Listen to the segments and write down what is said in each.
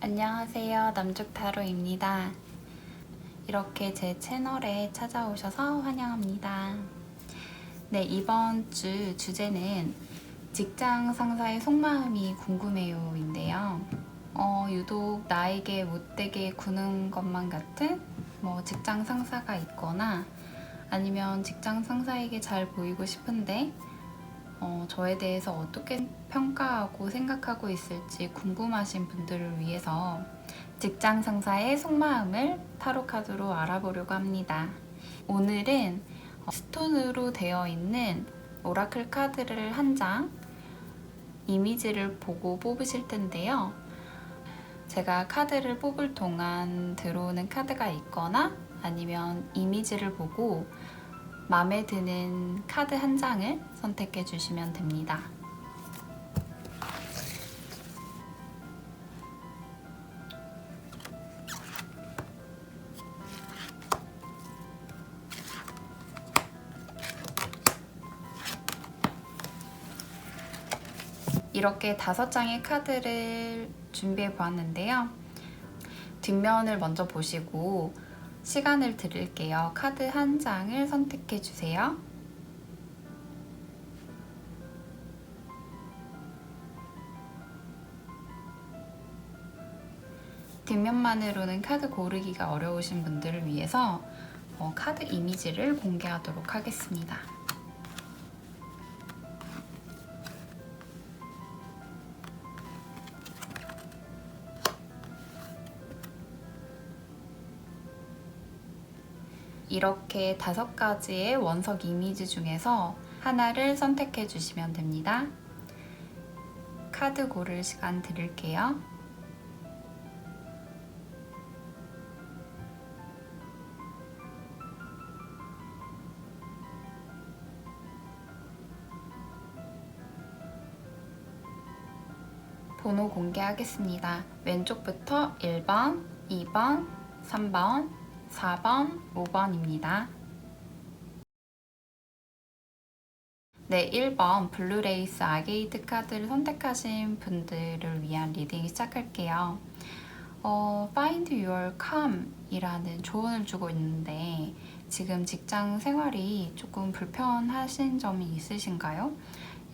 안녕하세요. 남죽타로입니다. 이렇게 제 채널에 찾아오셔서 환영합니다. 네, 이번 주 주제는 직장 상사의 속마음이 궁금해요 인데요. 유독 나에게 못되게 구는 것만 같은 직장 상사가 있거나 아니면 직장 상사에게 잘 보이고 싶은데 저에 대해서 어떻게 평가하고 생각하고 있을지 궁금하신 분들을 위해서 직장 상사의 속마음을 타로 카드로 알아보려고 합니다. 오늘은 스톤으로 되어 있는 오라클 카드를 한 장 이미지를 보고 뽑으실 텐데요. 제가 카드를 뽑을 동안 들어오는 카드가 있거나 아니면 이미지를 보고 마음에 드는 카드 한 장을 선택해 주시면 됩니다. 이렇게 5장의 카드를 준비해 보았는데요. 뒷면을 먼저 보시고 시간을 드릴게요. 카드 한 장을 선택해 주세요. 뒷면만으로는 카드 고르기가 어려우신 분들을 위해서 카드 이미지를 공개하도록 하겠습니다. 이렇게 5가지의 원석 이미지 중에서 하나를 선택해 주시면 됩니다. 카드 고를 시간 드릴게요. 번호 공개하겠습니다. 왼쪽부터 1번, 2번, 3번, 4번, 5번입니다. 네, 1번 블루레이스 아게이트 카드를 선택하신 분들을 위한 리딩 시작할게요. Find your calm 이라는 조언을 주고 있는데 지금 직장 생활이 조금 불편하신 점이 있으신가요?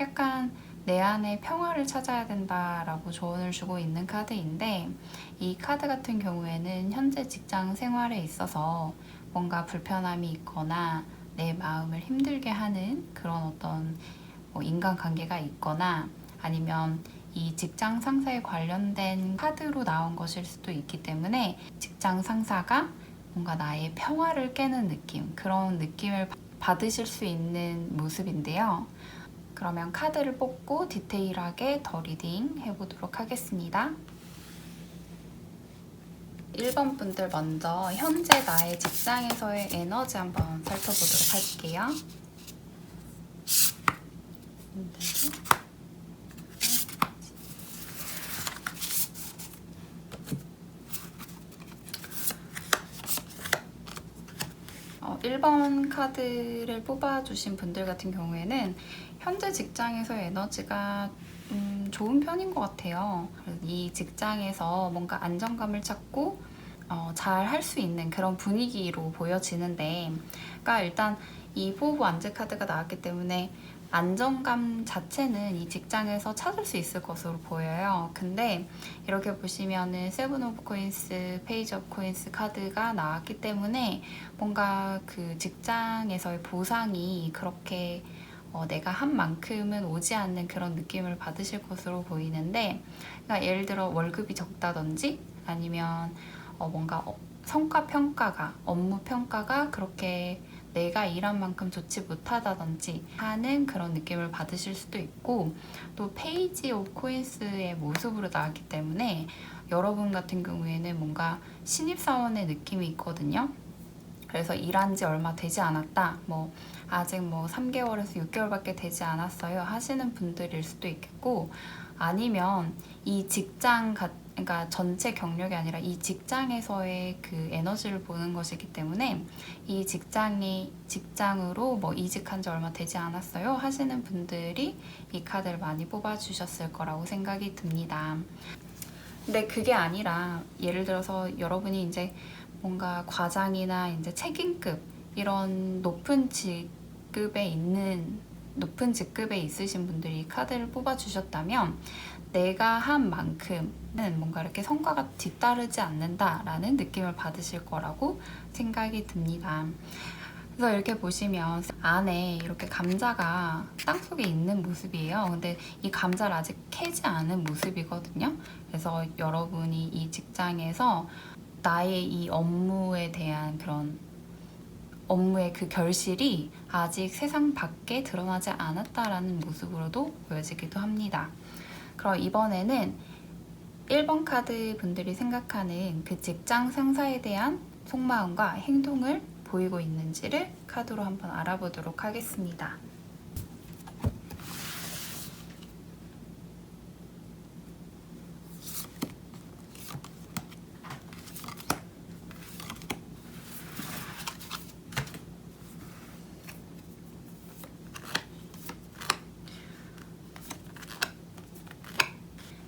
약간 내 안에 평화를 찾아야 된다라고 조언을 주고 있는 카드인데 이 카드 같은 경우에는 현재 직장 생활에 있어서 뭔가 불편함이 있거나 내 마음을 힘들게 하는 그런 어떤 인간관계가 있거나 아니면 이 직장 상사에 관련된 카드로 나온 것일 수도 있기 때문에 직장 상사가 뭔가 나의 평화를 깨는 느낌, 그런 느낌을 받으실 수 있는 모습인데요. 그러면 카드를 뽑고 디테일하게 더 리딩 해보도록 하겠습니다. 1번 분들 먼저 현재 나의 직장에서의 에너지 한번 살펴보도록 할게요. 1번 카드를 뽑아주신 분들 같은 경우에는 현재 직장에서의 에너지가 좋은 편인 것 같아요. 이 직장에서 뭔가 안정감을 찾고 잘 할 수 있는 그런 분위기로 보여지는데, 그러니까 일단 이 포 오브 완즈 카드가 나왔기 때문에 안정감 자체는 이 직장에서 찾을 수 있을 것으로 보여요. 근데 이렇게 보시면은 세븐 오브 코인스, 페이지 오브 코인스 카드가 나왔기 때문에 뭔가 그 직장에서의 보상이 그렇게 내가 한 만큼은 오지 않는 그런 느낌을 받으실 것으로 보이는데, 그러니까 예를 들어 월급이 적다든지 아니면 뭔가 성과 평가가, 업무 평가가 그렇게 내가 일한 만큼 좋지 못하다든지 하는 그런 느낌을 받으실 수도 있고, 또 페이지 오브 코인스의 모습으로 나왔기 때문에 여러분 같은 경우에는 뭔가 신입사원의 느낌이 있거든요. 그래서 일한 지 얼마 되지 않았다, 아직 3개월에서 6개월밖에 되지 않았어요 하시는 분들일 수도 있겠고, 아니면 이 직장 그러니까 전체 경력이 아니라 이 직장에서의 그 에너지를 보는 것이기 때문에 이 직장으로 이직한 지 얼마 되지 않았어요 하시는 분들이 이 카드를 많이 뽑아주셨을 거라고 생각이 듭니다. 근데 그게 아니라 예를 들어서 여러분이 이제 뭔가 과장이나 이제 책임급 이런 높은 직급에 있으신 분들이 카드를 뽑아 주셨다면 내가 한 만큼은 뭔가 이렇게 성과가 뒤따르지 않는다라는 느낌을 받으실 거라고 생각이 듭니다. 그래서 이렇게 보시면 안에 이렇게 감자가 땅속에 있는 모습이에요. 근데 이 감자를 아직 캐지 않은 모습이거든요. 그래서 여러분이 이 직장에서 나의 이 업무에 대한 그런 업무의 그 결실이 아직 세상 밖에 드러나지 않았다라는 모습으로도 보여지기도 합니다. 그럼 이번에는 1번 카드 분들이 생각하는 그 직장 상사에 대한 속마음과 행동을 보이고 있는지를 카드로 한번 알아보도록 하겠습니다.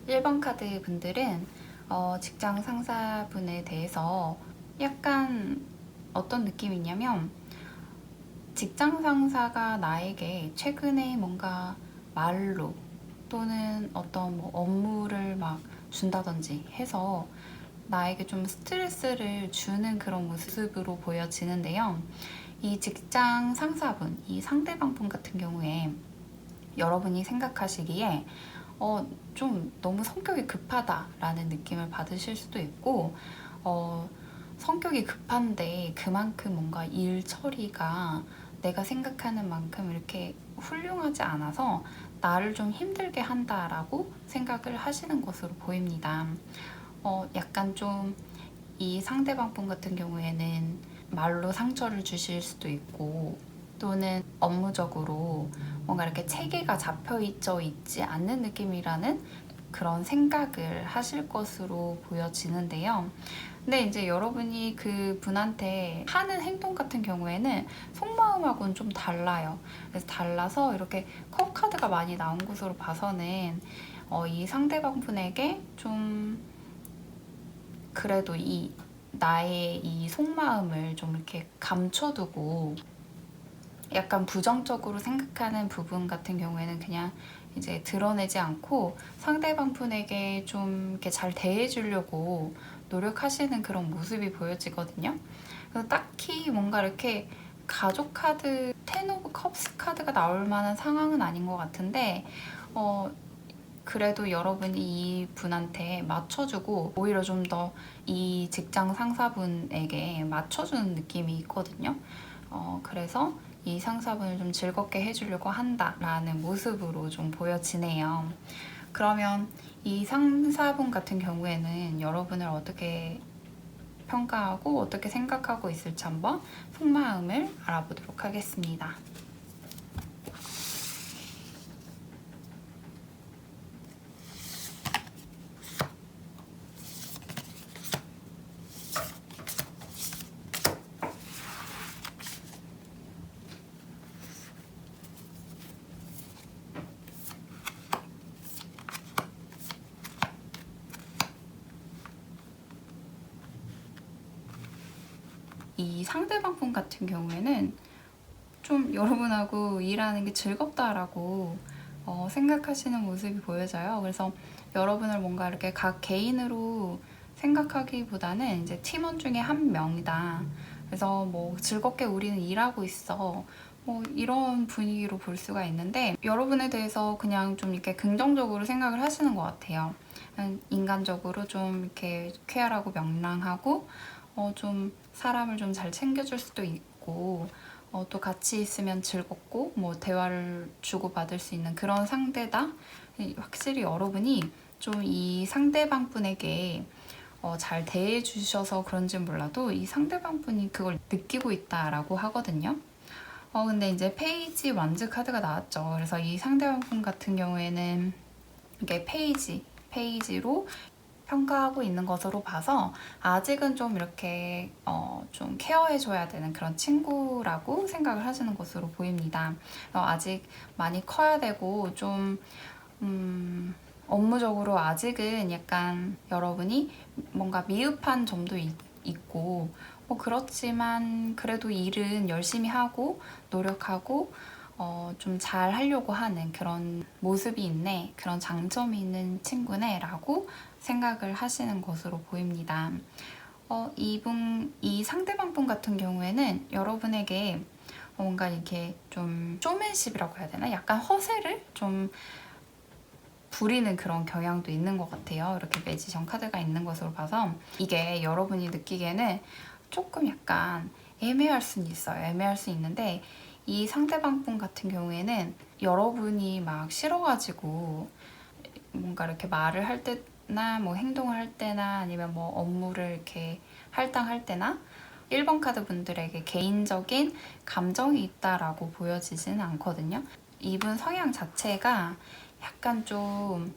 1번 카드 분들은 직장 상사분에 대해서 약간 어떤 느낌이냐면 직장 상사가 나에게 최근에 뭔가 말로 또는 어떤 뭐 업무를 막 준다든지 해서 나에게 좀 스트레스를 주는 그런 모습으로 보여지는데요. 이 직장 상사분, 이 상대방분 같은 경우에 여러분이 생각하시기에 좀 너무 성격이 급하다라는 느낌을 받으실 수도 있고, 성격이 급한데 그만큼 뭔가 일 처리가 내가 생각하는 만큼 이렇게 훌륭하지 않아서 나를 좀 힘들게 한다라고 생각을 하시는 것으로 보입니다. 약간 좀 이 상대방 분 같은 경우에는 말로 상처를 주실 수도 있고 또는 업무적으로 뭔가 이렇게 체계가 잡혀 있지 않는 느낌이라는 그런 생각을 하실 것으로 보여지는데요. 근데 이제 여러분이 그 분한테 하는 행동 같은 경우에는 속마음하고는 좀 달라요. 그래서 달라서 이렇게 컵 카드가 많이 나온 것으로 봐서는 이 상대방 분에게 좀 그래도 이 나의 이 속마음을 좀 이렇게 감춰두고 약간 부정적으로 생각하는 부분 같은 경우에는 그냥 이제 드러내지 않고 상대방 분에게 좀 이렇게 잘 대해주려고 노력하시는 그런 모습이 보여지거든요. 그래서 딱히 뭔가 이렇게 가족 카드, 텐 오브 컵스 카드가 나올 만한 상황은 아닌 것 같은데, 그래도 여러분이 이 분한테 맞춰주고 오히려 좀 더 이 직장 상사분에게 맞춰주는 느낌이 있거든요. 그래서 이 상사분을 좀 즐겁게 해주려고 한다라는 모습으로 좀 보여지네요. 그러면 이 상사분 같은 경우에는 여러분을 어떻게 평가하고 어떻게 생각하고 있을지 한번 속마음을 알아보도록 하겠습니다. 이 상대방 분 같은 경우에는 좀 여러분하고 일하는 게 즐겁다라고 생각하시는 모습이 보여져요. 그래서 여러분을 뭔가 이렇게 각 개인으로 생각하기보다는 이제 팀원 중에 한 명이다. 그래서 뭐 즐겁게 우리는 일하고 있어. 뭐 이런 분위기로 볼 수가 있는데 여러분에 대해서 그냥 좀 이렇게 긍정적으로 생각을 하시는 것 같아요. 인간적으로 좀 이렇게 쾌활하고 명랑하고 좀 사람을 좀 잘 챙겨줄 수도 있고 또 같이 있으면 즐겁고 뭐 대화를 주고받을 수 있는 그런 상대다. 확실히 여러분이 좀 이 상대방 분에게 잘 대해주셔서 그런지 몰라도 이 상대방 분이 그걸 느끼고 있다라고 하거든요. 근데 이제 페이지 완즈 카드가 나왔죠. 그래서 이 상대방 분 같은 경우에는 이게 페이지로 평가하고 있는 것으로 봐서 아직은 좀 이렇게 좀 케어해줘야 되는 그런 친구라고 생각을 하시는 것으로 보입니다. 아직 많이 커야 되고 좀 업무적으로 아직은 약간 여러분이 뭔가 미흡한 점도 있고 그렇지만 그래도 일은 열심히 하고 노력하고 좀 잘 하려고 하는 그런 모습이 있네, 그런 장점이 있는 친구네 라고 생각을 하시는 것으로 보입니다. 이 상대방 분 같은 경우에는 여러분에게 뭔가 이렇게 좀 쇼맨십이라고 해야 되나? 약간 허세를 좀 부리는 그런 경향도 있는 것 같아요. 이렇게 매지션 카드가 있는 것으로 봐서 이게 여러분이 느끼기에는 조금 약간 애매할 수는 있어요. 애매할 수 있는데 이 상대방 분 같은 경우에는 여러분이 막 싫어가지고 뭔가 이렇게 말을 할 때나 뭐 행동을 할 때나 아니면 뭐 업무를 이렇게 할당할 때나 1번 카드 분들에게 개인적인 감정이 있다라고 보여지지는 않거든요. 이분 성향 자체가 약간 좀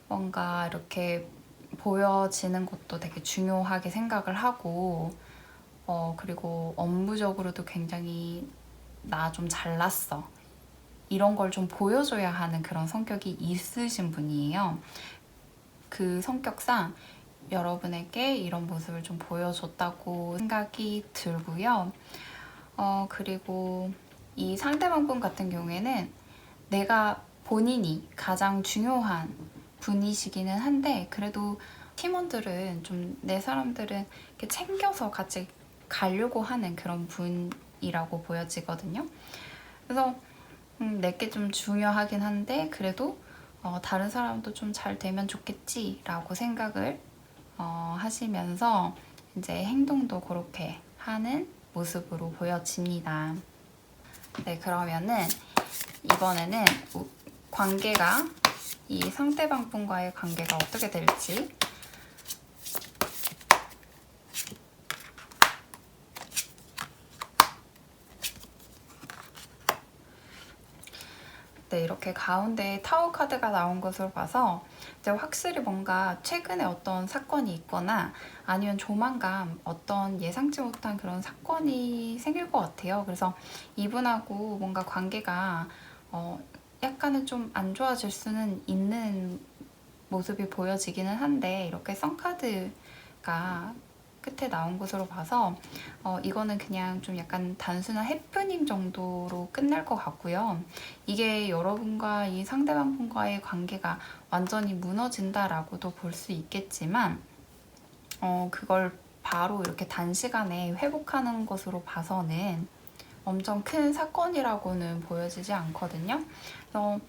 뭔가 이렇게 보여지는 것도 되게 중요하게 생각을 하고 그리고 업무적으로도 굉장히 나 좀 잘났어 이런 걸 좀 보여줘야 하는 그런 성격이 있으신 분이에요. 그 성격상 여러분에게 이런 모습을 좀 보여줬다고 생각이 들고요. 그리고 이 상대방 분 같은 경우에는 내가 본인이 가장 중요한 분이시기는 한데 그래도 팀원들은 좀 내 사람들은 이렇게 챙겨서 같이 가려고 하는 그런 분이라고 보여지거든요. 그래서 내게 좀 중요하긴 한데 그래도 다른 사람도 좀 잘 되면 좋겠지라고 생각을 하시면서 이제 행동도 그렇게 하는 모습으로 보여집니다. 네, 그러면은 이번에는 관계가 이 상대방 분과의 관계가 어떻게 될지 네, 이렇게 가운데 타워 카드가 나온 것으로 봐서 이제 확실히 뭔가 최근에 어떤 사건이 있거나 아니면 조만간 어떤 예상치 못한 그런 사건이 생길 것 같아요. 그래서 이분하고 뭔가 관계가 약간은 좀 안 좋아질 수는 있는 모습이 보여지기는 한데 이렇게 썬카드가 끝에 나온 것으로 봐서 이거는 그냥 좀 약간 단순한 해프닝 정도로 끝날 것 같고요. 이게 여러분과 이 상대방 분과의 관계가 완전히 무너진다라고도 볼 수 있겠지만 그걸 바로 이렇게 단시간에 회복하는 것으로 봐서는 엄청 큰 사건이라고는 보여지지 않거든요. 그래서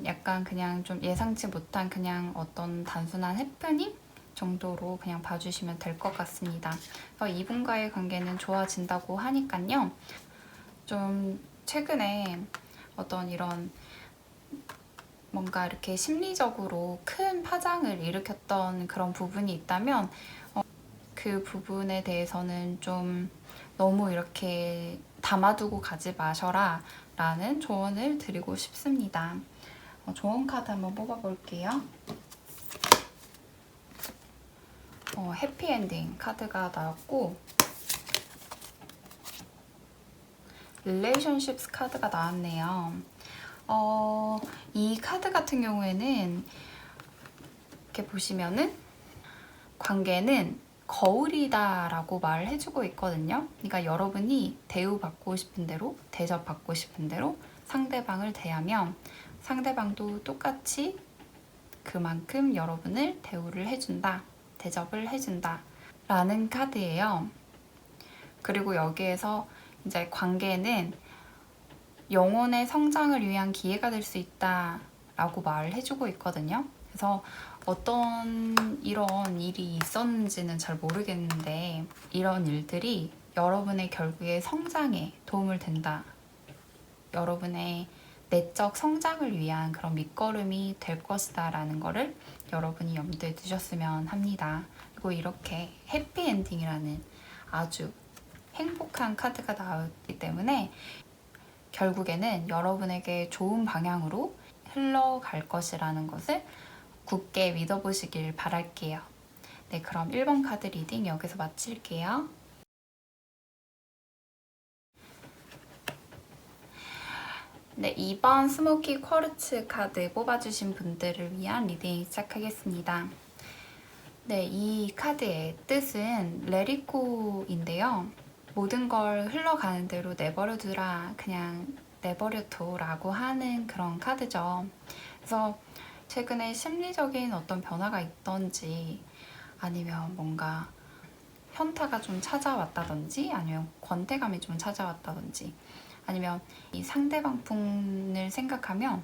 약간 그냥 좀 예상치 못한 그냥 어떤 단순한 해프닝 정도로 그냥 봐주시면 될 것 같습니다. 그래서 이분과의 관계는 좋아진다고 하니까요. 좀 최근에 어떤 이런 뭔가 이렇게 심리적으로 큰 파장을 일으켰던 그런 부분이 있다면 그 부분에 대해서는 좀 너무 이렇게 담아두고 가지 마셔라 라는 조언을 드리고 싶습니다. 조언 카드 한번 뽑아볼게요. 해피엔딩 카드가 나왔고 릴레이션십스 카드가 나왔네요. 이 카드 같은 경우에는 이렇게 보시면은 관계는 거울이다 라고 말을 해주고 있거든요. 그러니까 여러분이 대우받고 싶은 대로, 대접받고 싶은 대로 상대방을 대하면 상대방도 똑같이 그만큼 여러분을 대우를 해준다, 대접을 해준다 라는 카드예요. 그리고 여기에서 이제 관계는 영혼의 성장을 위한 기회가 될 수 있다 라고 말을 해주고 있거든요. 그래서 어떤 이런 일이 있었는지는 잘 모르겠는데 이런 일들이 여러분의 결국에 성장에 도움을 된다. 여러분의 내적 성장을 위한 그런 밑거름이 될 것이다 라는 거를 여러분이 염두에 두셨으면 합니다. 그리고 이렇게 해피엔딩이라는 아주 행복한 카드가 나왔기 때문에 결국에는 여러분에게 좋은 방향으로 흘러갈 것이라는 것을 굳게 믿어보시길 바랄게요. 네, 그럼 1번 카드 리딩 여기서 마칠게요. 네, 2번 스모키 쿼르츠 카드 뽑아주신 분들을 위한 리딩 시작하겠습니다. 네, 이 카드의 뜻은 레리코인데요. 모든 걸 흘러가는 대로 내버려두라, 그냥 내버려둬라고 하는 그런 카드죠. 그래서 최근에 심리적인 어떤 변화가 있던지 아니면 뭔가 현타가 좀 찾아왔다든지 아니면 권태감이 좀 찾아왔다든지 아니면 이 상대방 분을 생각하면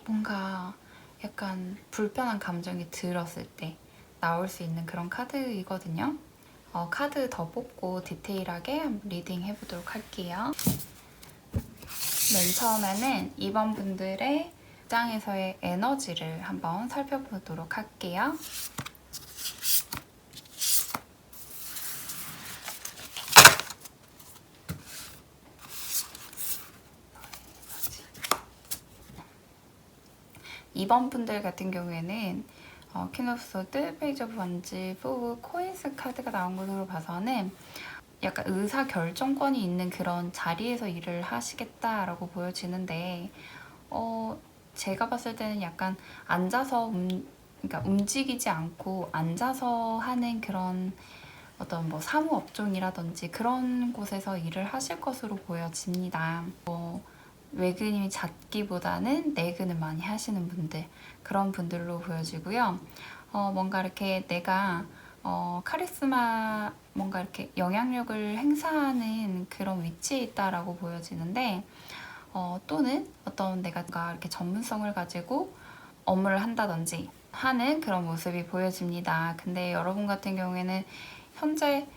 뭔가 약간 불편한 감정이 들었을 때 나올 수 있는 그런 카드이거든요. 카드 더 뽑고 디테일하게 한번 리딩 해보도록 할게요. 맨 처음에는 이번 분들의 입장에서의 에너지를 한번 살펴보도록 할게요. 이번 분들 같은 경우에는 퀸 오브 소드, 페이지 오브 원즈, 포브 코인스 카드가 나온 것으로 봐서는 약간 의사 결정권이 있는 그런 자리에서 일을 하시겠다라고 보여지는데 제가 봤을 때는 약간 앉아서 그러니까 움직이지 않고 앉아서 하는 그런 어떤 뭐 사무 업종이라든지 그런 곳에서 일을 하실 것으로 보여집니다. 외근이 잦기보다는 내근을 많이 하시는 분들, 그런 분들로 보여지고요. 뭔가 이렇게 내가 카리스마, 뭔가 이렇게 영향력을 행사하는 그런 위치에 있다라고 보여지는데, 또는 어떤 내가 이렇게 전문성을 가지고 업무를 한다든지 하는 그런 모습이 보여집니다. 근데 여러분 같은 경우에는 현재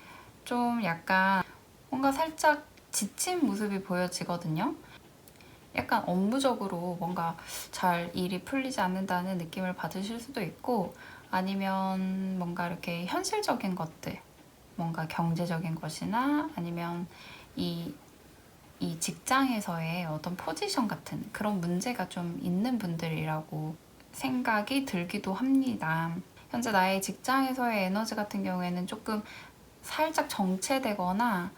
좀 약간 뭔가 살짝 지친 모습이 보여지거든요. 약간 업무적으로 뭔가 잘 일이 풀리지 않는다는 느낌을 받으실 수도 있고 아니면 뭔가 이렇게 현실적인 것들, 뭔가 경제적인 것이나 아니면 이 직장에서의 어떤 포지션 같은 그런 문제가 좀 있는 분들이라고 생각이 들기도 합니다. 현재 나의 직장에서의 에너지 같은 경우에는 조금 살짝 정체되거나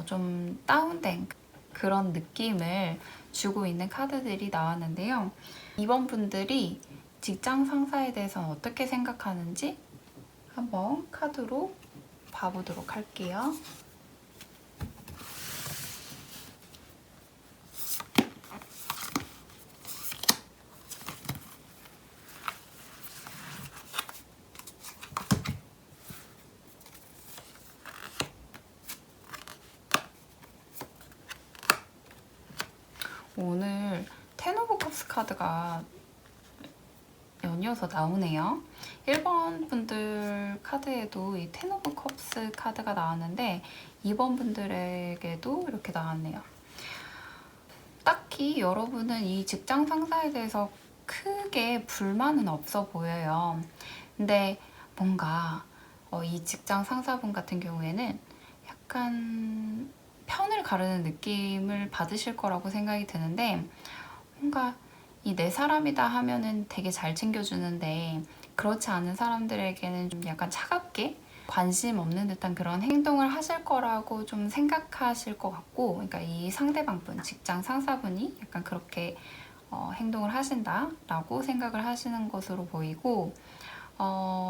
좀 다운된 그런 느낌을 주고 있는 카드들이 나왔는데요. 이번 분들이 직장 상사에 대해서는 어떻게 생각하는지 한번 카드로 봐보도록 할게요. 오늘 텐 오브 컵스 카드가 연이어서 나오네요. 1번 분들 카드에도 이 텐 오브 컵스 카드가 나왔는데 2번 분들에게도 이렇게 나왔네요. 딱히 여러분은 이 직장 상사에 대해서 크게 불만은 없어 보여요. 근데 뭔가 이 직장 상사분 같은 경우에는 약간 편을 가르는 느낌을 받으실 거라고 생각이 드는데 뭔가 이 내 사람이다 하면은 되게 잘 챙겨주는데 그렇지 않은 사람들에게는 좀 약간 차갑게 관심 없는 듯한 그런 행동을 하실 거라고 좀 생각하실 것 같고, 그러니까 이 상대방분, 직장 상사분이 약간 그렇게 행동을 하신다라고 생각을 하시는 것으로 보이고,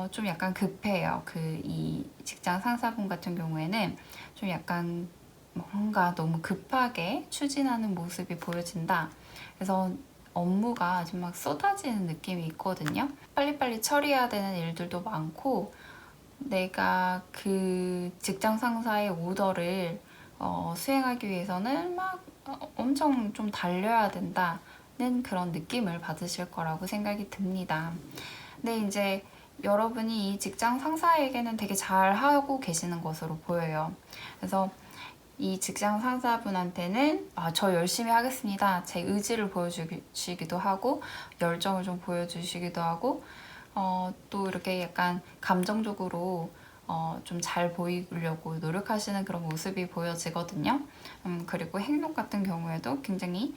좀 약간 급해요. 이 직장 상사분 같은 경우에는 좀 약간 뭔가 너무 급하게 추진하는 모습이 보여진다. 그래서 업무가 좀 막 쏟아지는 느낌이 있거든요. 빨리빨리 처리해야 되는 일들도 많고 내가 그 직장 상사의 오더를 수행하기 위해서는 막 엄청 좀 달려야 된다는 그런 느낌을 받으실 거라고 생각이 듭니다. 근데 이제 여러분이 이 직장 상사에게는 되게 잘 하고 계시는 것으로 보여요. 그래서 이 직장 상사분한테는 저 열심히 하겠습니다. 제 의지를 보여주시기도 하고 열정을 좀 보여주시기도 하고 또 이렇게 약간 감정적으로 좀 잘 보이려고 노력하시는 그런 모습이 보여지거든요. 그리고 행동 같은 경우에도 굉장히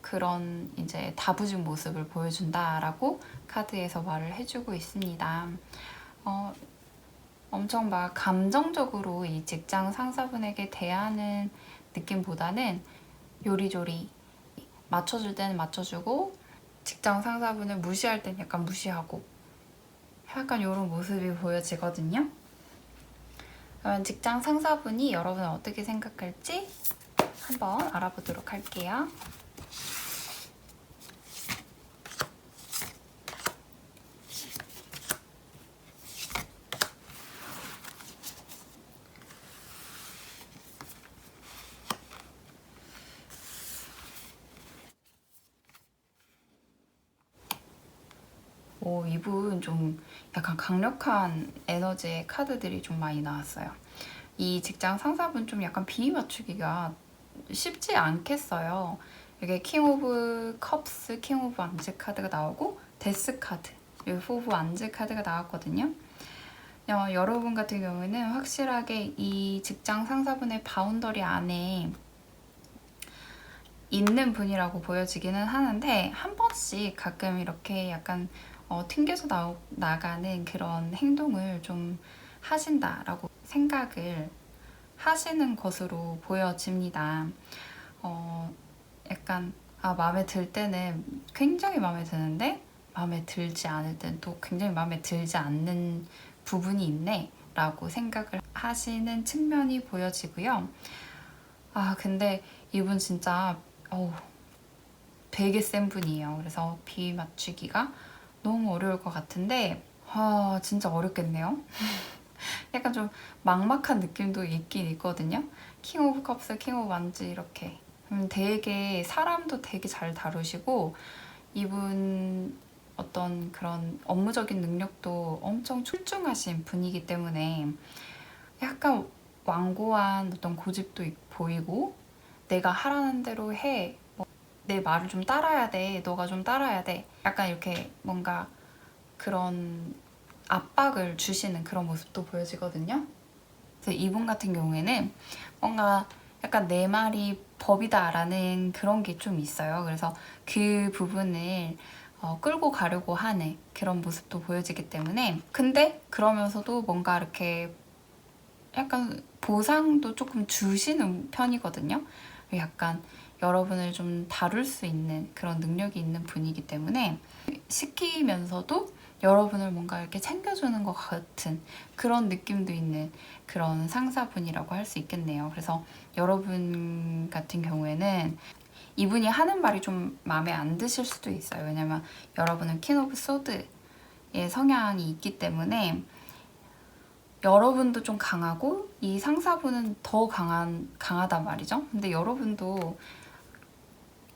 그런 이제 다부진 모습을 보여준다라고 카드에서 말을 해주고 있습니다. 엄청 막 감정적으로 이 직장 상사분에게 대하는 느낌보다는 요리조리 맞춰줄 때는 맞춰주고 직장 상사분을 무시할 때는 약간 무시하고 약간 이런 모습이 보여지거든요. 그러면 직장 상사분이 여러분을 어떻게 생각할지 한번 알아보도록 할게요. 오, 이분 좀 약간 강력한 에너지의 카드들이 좀 많이 나왔어요. 이 직장 상사분 좀 약간 비위 맞추기가 쉽지 않겠어요. 이게 킹 오브 컵스, 킹 오브 왕즈 카드가 나오고 데스 카드, 그리고 포브 왕즈 카드가 나왔거든요. 여러분 같은 경우에는 확실하게 이 직장 상사분의 바운더리 안에 있는 분이라고 보여지기는 하는데 한 번씩 가끔 이렇게 약간 튕겨서 나가는 그런 행동을 좀 하신다라고 생각을 하시는 것으로 보여집니다. 약간 마음에 들 때는 굉장히 마음에 드는데 마음에 들지 않을 때는 또 굉장히 마음에 들지 않는 부분이 있네 라고 생각을 하시는 측면이 보여지고요. 근데 이분 진짜 되게 센 분이에요. 그래서 비위 맞추기가 너무 어려울 것 같은데 진짜 어렵겠네요. 약간 좀 막막한 느낌도 있긴 있거든요. 킹 오브 컵스, 킹 오브 완즈 이렇게 되게 사람도 되게 잘 다루시고 이분 어떤 그런 업무적인 능력도 엄청 출중하신 분이기 때문에 약간 완고한 어떤 고집도 보이고 내가 하라는 대로 해. 내 말을 좀 따라야 돼. 너가 좀 따라야 돼. 약간 이렇게 뭔가 그런 압박을 주시는 그런 모습도 보여지거든요. 그래서 이분 같은 경우에는 뭔가 약간 내 말이 법이다라는 그런 게 좀 있어요. 그래서 그 부분을 끌고 가려고 하는 그런 모습도 보여지기 때문에 근데 그러면서도 뭔가 이렇게 약간 보상도 조금 주시는 편이거든요. 약간 여러분을 좀 다룰 수 있는 그런 능력이 있는 분이기 때문에 시키면서도 여러분을 뭔가 이렇게 챙겨주는 것 같은 그런 느낌도 있는 그런 상사분이라고 할 수 있겠네요. 그래서 여러분 같은 경우에는 이분이 하는 말이 좀 마음에 안 드실 수도 있어요. 왜냐면 여러분은 퀸 오브 소드의 성향이 있기 때문에 여러분도 좀 강하고 이 상사분은 더 강하단 말이죠. 근데 여러분도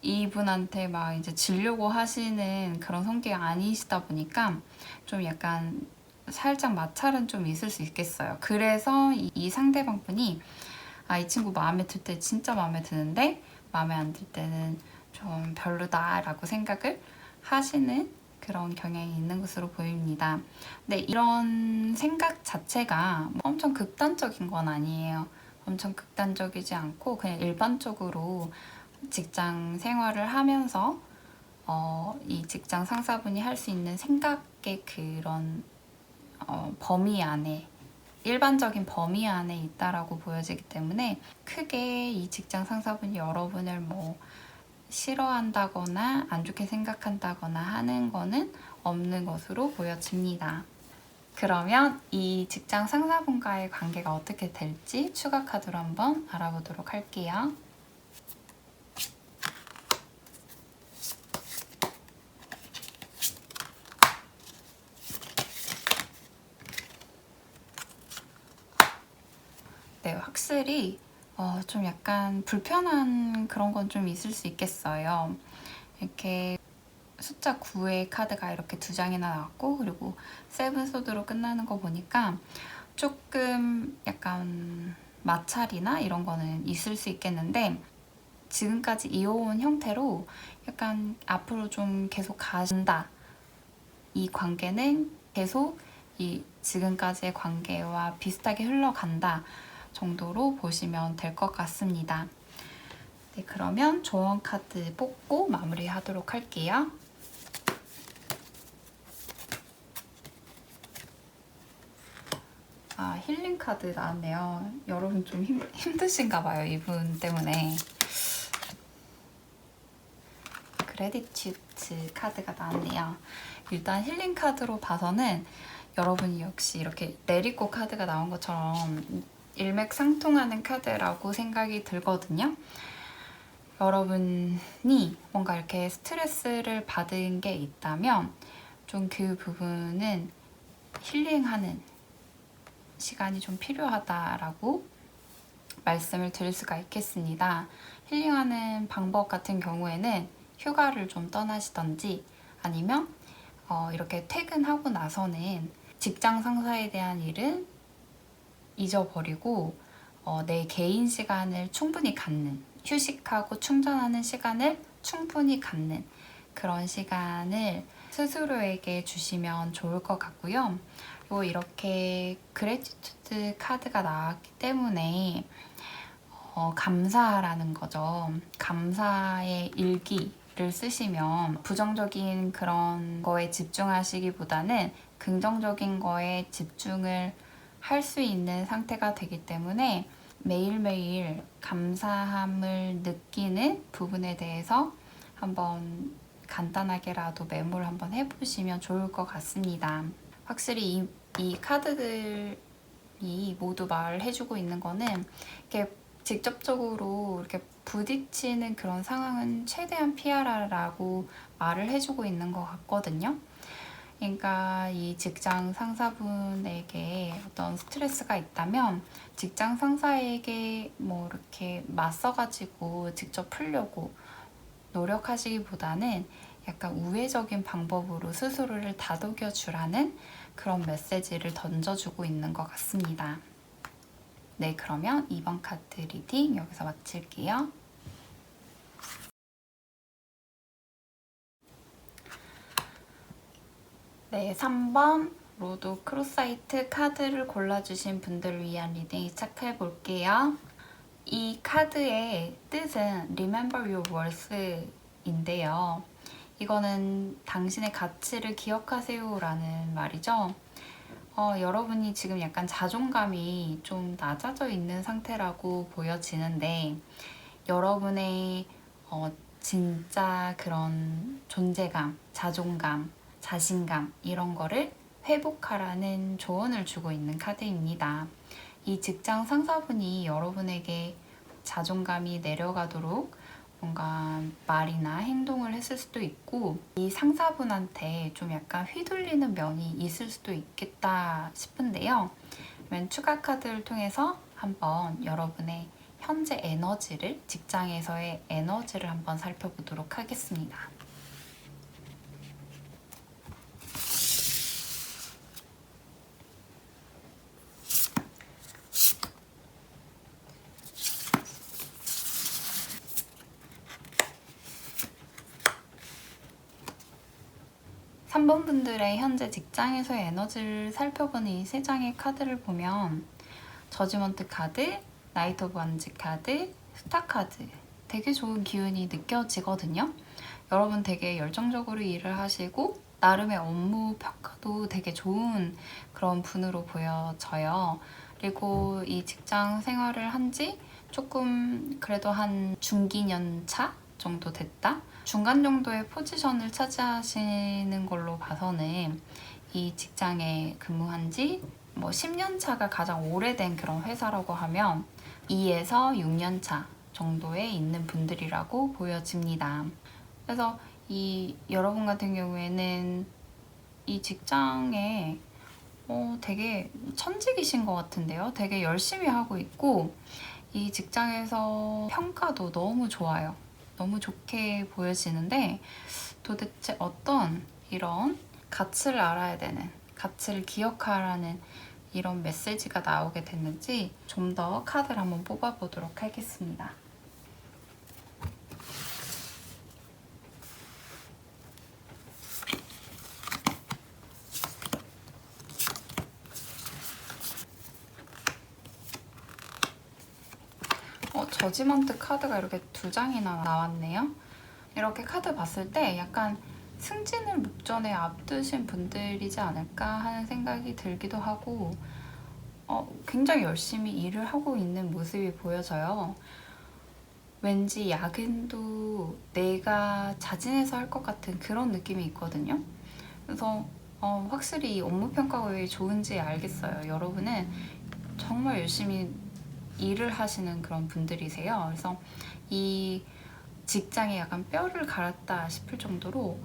이분한테 막 이제 지려고 하시는 그런 성격이 아니시다 보니까 좀 약간 살짝 마찰은 좀 있을 수 있겠어요. 그래서 이 상대방 분이 이 친구 마음에 들 때 진짜 마음에 드는데 마음에 안 들 때는 좀 별로다라고 생각을 하시는 그런 경향이 있는 것으로 보입니다. 근데 이런 생각 자체가 엄청 극단적인 건 아니에요. 엄청 극단적이지 않고 그냥 일반적으로 직장 생활을 하면서 이 직장 상사분이 할 수 있는 생각의 그런 범위 안에 일반적인 범위 안에 있다라고 보여지기 때문에 크게 이 직장 상사분이 여러분을 뭐 싫어한다거나 안 좋게 생각한다거나 하는 거는 없는 것으로 보여집니다. 그러면 이 직장 상사분과의 관계가 어떻게 될지 추가 카드로 한번 알아보도록 할게요. 네, 확실히 좀 약간 불편한 그런 건 좀 있을 수 있겠어요. 이렇게 숫자 9의 카드가 이렇게 두 장이나 나왔고 그리고 세븐 소드로 끝나는 거 보니까 조금 약간 마찰이나 이런 거는 있을 수 있겠는데 지금까지 이어온 형태로 약간 앞으로 좀 계속 간다. 이 관계는 계속 이 지금까지의 관계와 비슷하게 흘러간다 정도로 보시면 될 것 같습니다. 네, 그러면 조언 카드 뽑고 마무리하도록 할게요. 힐링 카드 나왔네요. 여러분 좀 힘드신가 봐요. 이분 때문에. 그래디튜드 카드가 나왔네요. 일단 힐링 카드로 봐서는 여러분이 역시 이렇게 내리꼬 카드가 나온 것처럼 일맥상통하는 카드라고 생각이 들거든요. 여러분이 뭔가 이렇게 스트레스를 받은 게 있다면 좀 그 부분은 힐링하는 시간이 좀 필요하다라고 말씀을 드릴 수가 있겠습니다. 힐링하는 방법 같은 경우에는 휴가를 좀 떠나시던지 아니면 이렇게 퇴근하고 나서는 직장 상사에 대한 일은 잊어버리고 내 개인 시간을 충분히 갖는, 휴식하고 충전하는 시간을 충분히 갖는 그런 시간을 스스로에게 주시면 좋을 것 같고요. 이렇게 그래티튜드 카드가 나왔기 때문에 감사하라는 거죠. 감사의 일기를 쓰시면 부정적인 그런 거에 집중하시기보다는 긍정적인 거에 집중을 할 수 있는 상태가 되기 때문에 매일매일 감사함을 느끼는 부분에 대해서 한번 간단하게라도 메모를 한번 해보시면 좋을 것 같습니다. 확실히 이 카드들이 모두 말해주고 있는 거는 이렇게 직접적으로 이렇게 부딪히는 그런 상황은 최대한 피하라라고 말을 해주고 있는 것 같거든요. 그러니까 이 직장 상사분에게 어떤 스트레스가 있다면 직장 상사에게 뭐 이렇게 맞서가지고 직접 풀려고 노력하시기보다는 약간 우회적인 방법으로 스스로를 다독여 주라는 그런 메시지를 던져주고 있는 것 같습니다. 네, 그러면 2번 카드 리딩 여기서 마칠게요. 네, 3번 로드 크로사이트 카드를 골라주신 분들을 위한 리딩 시작해 볼게요. 이 카드의 뜻은 Remember Your Worth인데요. 이거는 당신의 가치를 기억하세요 라는 말이죠. 여러분이 지금 약간 자존감이 좀 낮아져 있는 상태라고 보여지는데 여러분의 진짜 그런 존재감, 자존감, 자신감 이런 거를 회복하라는 조언을 주고 있는 카드입니다. 이 직장 상사분이 여러분에게 자존감이 내려가도록 뭔가 말이나 행동을 했을 수도 있고 이 상사분한테 좀 약간 휘둘리는 면이 있을 수도 있겠다 싶은데요. 그러면 추가 카드를 통해서 한번 여러분의 현재 에너지를, 직장에서의 에너지를 한번 살펴보도록 하겠습니다. 삼 번 분들의 현재 직장에서의 에너지를 살펴보는 이 세 장의 카드를 보면 저지먼트 카드, 나이트 오브 완즈 카드, 스타 카드 되게 좋은 기운이 느껴지거든요. 여러분 되게 열정적으로 일을 하시고 나름의 업무 평가도 되게 좋은 그런 분으로 보여져요. 그리고 이 직장 생활을 한 지 조금 그래도 한 중기년 차 정도 됐다? 중간 정도의 포지션을 차지하시는 걸로 봐서는 이 직장에 근무한 지 뭐 10년 차가 가장 오래된 그런 회사라고 하면 2에서 6년 차 정도에 있는 분들이라고 보여집니다. 그래서 이 여러분 같은 경우에는 이 직장에 되게 천직이신 것 같은데요. 되게 열심히 하고 있고 이 직장에서 평가도 너무 좋아요. 너무 좋게 보여지는데 도대체 어떤 이런 가치를 알아야 되는, 가치를 기억하라는 이런 메시지가 나오게 됐는지 좀 더 카드를 한번 뽑아보도록 하겠습니다. 저지먼트 카드가 이렇게 2장이나 나왔네요. 이렇게 카드 봤을 때 약간 승진을 목전에 앞두신 분들이지 않을까 하는 생각이 들기도 하고 굉장히 열심히 일을 하고 있는 모습이 보여져요. 왠지 야근도 내가 자진해서 할 것 같은 그런 느낌이 있거든요. 그래서 확실히 이 업무 평가가 왜 좋은지 알겠어요. 여러분은 정말 열심히 일을 하시는 그런 분들이세요. 그래서 이 직장에 약간 뼈를 갈았다 싶을 정도로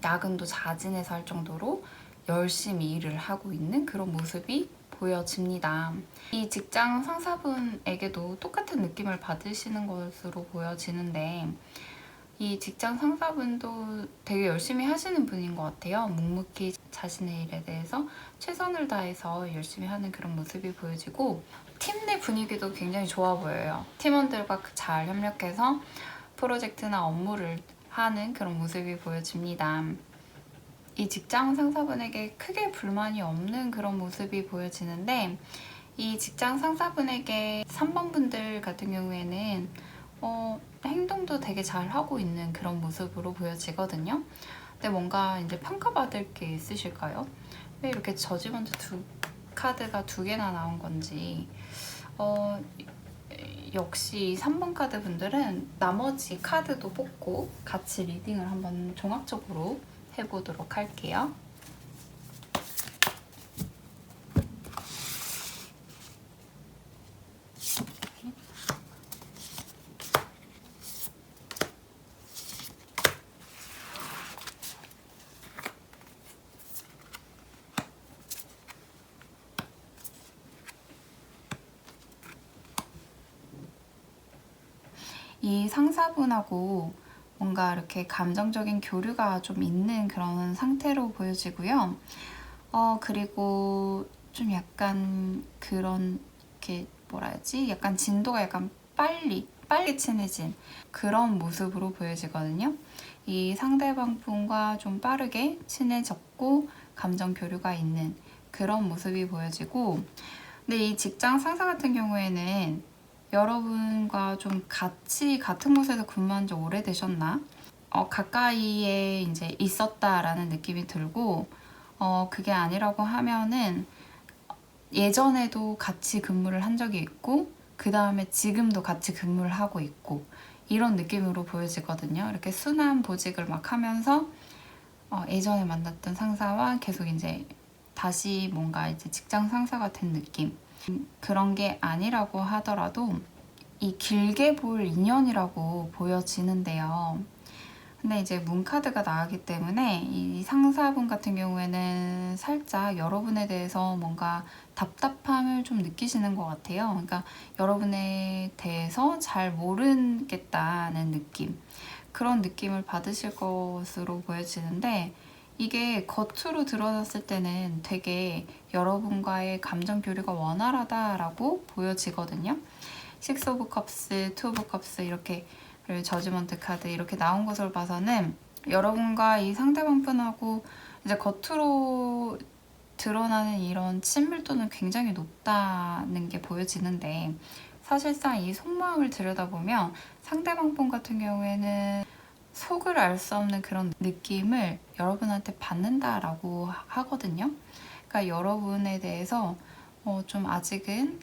야근도 자진해서 할 정도로 열심히 일을 하고 있는 그런 모습이 보여집니다. 이 직장 상사분에게도 똑같은 느낌을 받으시는 것으로 보여지는데 이 직장 상사분도 되게 열심히 하시는 분인 것 같아요. 묵묵히 자신의 일에 대해서 최선을 다해서 열심히 하는 그런 모습이 보여지고 팀 내 분위기도 굉장히 좋아 보여요. 팀원들과 잘 협력해서 프로젝트나 업무를 하는 그런 모습이 보여집니다. 이 직장 상사분에게 크게 불만이 없는 그런 모습이 보여지는데 이 직장 상사분에게 3번 분들 같은 경우에는 행동도 되게 잘 하고 있는 그런 모습으로 보여지거든요. 근데 뭔가 이제 평가받을 게 있으실까요? 왜 이렇게 저지먼트 카드가 두 개나 나온 건지. 역시 3번 카드 분들은 나머지 카드도 뽑고 같이 리딩을 한번 종합적으로 해보도록 할게요. 이 상사분하고 뭔가 이렇게 감정적인 교류가 좀 있는 그런 상태로 보여지고요. 그리고 좀 약간 그런, 이렇게 뭐라 해야지? 약간 진도가 약간 빨리 친해진 그런 모습으로 보여지거든요. 이 상대방 분과 좀 빠르게 친해졌고 감정 교류가 있는 그런 모습이 보여지고, 근데 이 직장 상사 같은 경우에는 여러분과 좀 같은 곳에서 근무한 지 오래되셨나? 가까이에 이제 있었다라는 느낌이 들고, 그게 아니라고 하면은 예전에도 같이 근무를 한 적이 있고, 그 다음에 지금도 같이 근무를 하고 있고, 이런 느낌으로 보여지거든요. 이렇게 순환 보직을 막 하면서, 예전에 만났던 상사와 계속 이제 다시 뭔가 이제 직장 상사가 된 느낌. 그런 게 아니라고 하더라도 이 길게 볼 인연이라고 보여지는데요. 근데 이제 문카드가 나가기 때문에 이 상사분 같은 경우에는 살짝 여러분에 대해서 뭔가 답답함을 좀 느끼시는 것 같아요. 그러니까 여러분에 대해서 잘 모르겠다는 느낌. 그런 느낌을 받으실 것으로 보여지는데, 이게 겉으로 드러났을 때는 되게 여러분과의 감정 교류가 원활하다라고 보여지거든요. 6 오브 컵스, 2 오브 컵스 이렇게, 그리고 저지먼트 카드 이렇게 나온 것으로 봐서는 여러분과 이 상대방 분하고 이제 겉으로 드러나는 이런 친밀도는 굉장히 높다는 게 보여지는데, 사실상 이 속마음을 들여다보면 상대방 분 같은 경우에는 속을 알 수 없는 그런 느낌을 여러분한테 받는다라고 하거든요. 그러니까 여러분에 대해서 좀 아직은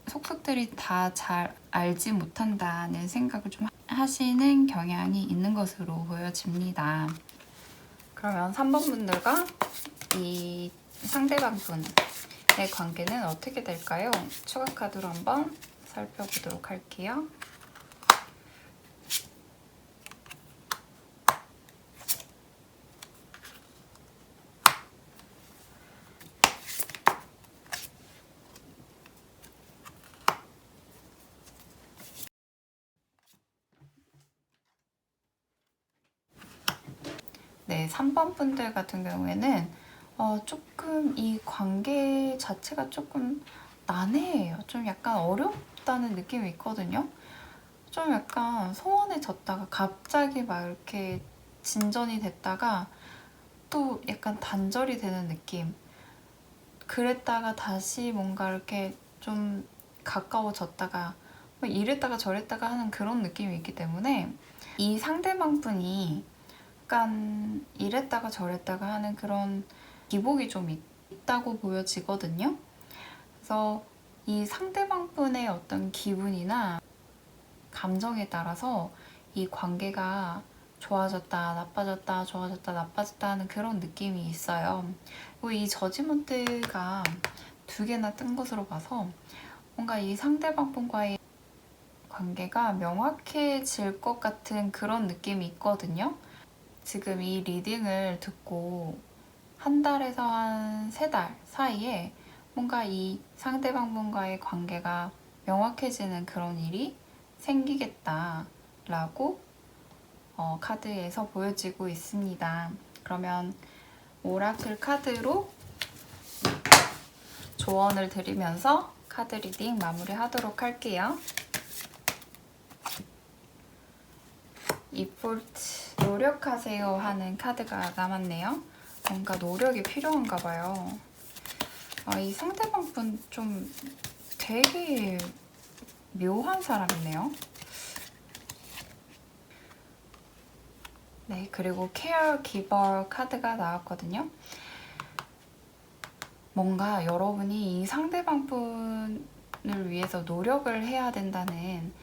속속들이 다 잘 알지 못한다는 생각을 좀 하시는 경향이 있는 것으로 보여집니다. 그러면 3번 분들과 이 상대방 분의 관계는 어떻게 될까요? 추가 카드로 한번 살펴보도록 할게요. 네, 3번 분들 같은 경우에는 조금 이 관계 자체가 조금 난해해요. 좀 약간 어렵다는 느낌이 있거든요. 좀 약간 소원해졌다가 갑자기 막 이렇게 진전이 됐다가 또 약간 단절이 되는 느낌. 그랬다가 다시 뭔가 이렇게 좀 가까워졌다가 뭐 이랬다가 저랬다가 하는 그런 느낌이 있기 때문에 이 상대방 분이 약간 이랬다가 저랬다가 하는 그런 기복이 좀 있다고 보여지거든요. 그래서 이 상대방 분의 어떤 기분이나 감정에 따라서 이 관계가 좋아졌다, 나빠졌다, 좋아졌다, 나빠졌다 하는 그런 느낌이 있어요. 그리고 이 저지먼트가 두 개나 뜬 것으로 봐서 뭔가 이 상대방 분과의 관계가 명확해질 것 같은 그런 느낌이 있거든요. 지금 이 리딩을 듣고 한 달에서 한 3달 사이에 뭔가 이 상대방 분과의 관계가 명확해지는 그런 일이 생기겠다라고 카드에서 보여지고 있습니다. 그러면 오라클 카드로 조언을 드리면서 카드 리딩 마무리하도록 할게요. 이폴트 노력하세요 하는 카드가 남았네요. 뭔가 노력이 필요한가 봐요. 이 상대방 분 좀 되게 묘한 사람이네요. 네, 그리고 케어기버 카드가 나왔거든요. 뭔가 여러분이 이 상대방 분을 위해서 노력을 해야 된다는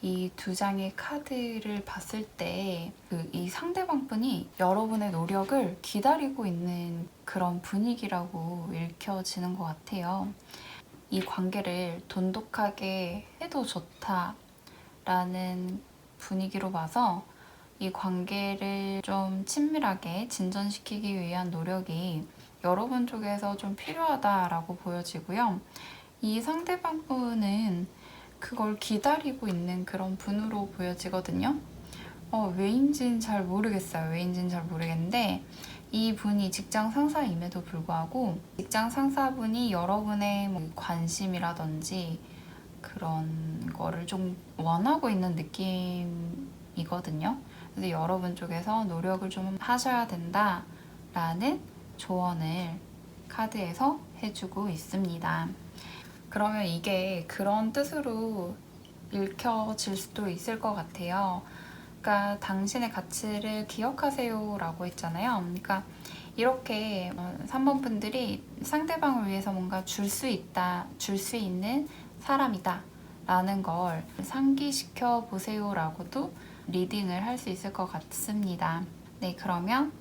이 두 장의 카드를 봤을 때 이 상대방 분이 여러분의 노력을 기다리고 있는 그런 분위기라고 읽혀지는 것 같아요. 이 관계를 돈독하게 해도 좋다라는 분위기로 봐서 이 관계를 좀 친밀하게 진전시키기 위한 노력이 여러분 쪽에서 좀 필요하다라고 보여지고요. 이 상대방 분은 그걸 기다리고 있는 그런 분으로 보여지거든요. 왜인지는 잘 모르겠어요. 왜인지는 잘 모르겠는데 이 분이 직장 상사임에도 불구하고 직장 상사분이 여러분의 관심이라든지 그런 거를 좀 원하고 있는 느낌이거든요. 그래서 여러분 쪽에서 노력을 좀 하셔야 된다라는 조언을 카드에서 해주고 있습니다. 그러면 이게 그런 뜻으로 읽혀질 수도 있을 것 같아요. 그러니까 당신의 가치를 기억하세요 라고 했잖아요. 그러니까 이렇게 3번 분들이 상대방을 위해서 뭔가 줄 수 있다, 줄 수 있는 사람이다 라는 걸 상기시켜 보세요 라고도 리딩을 할 수 있을 것 같습니다. 네, 그러면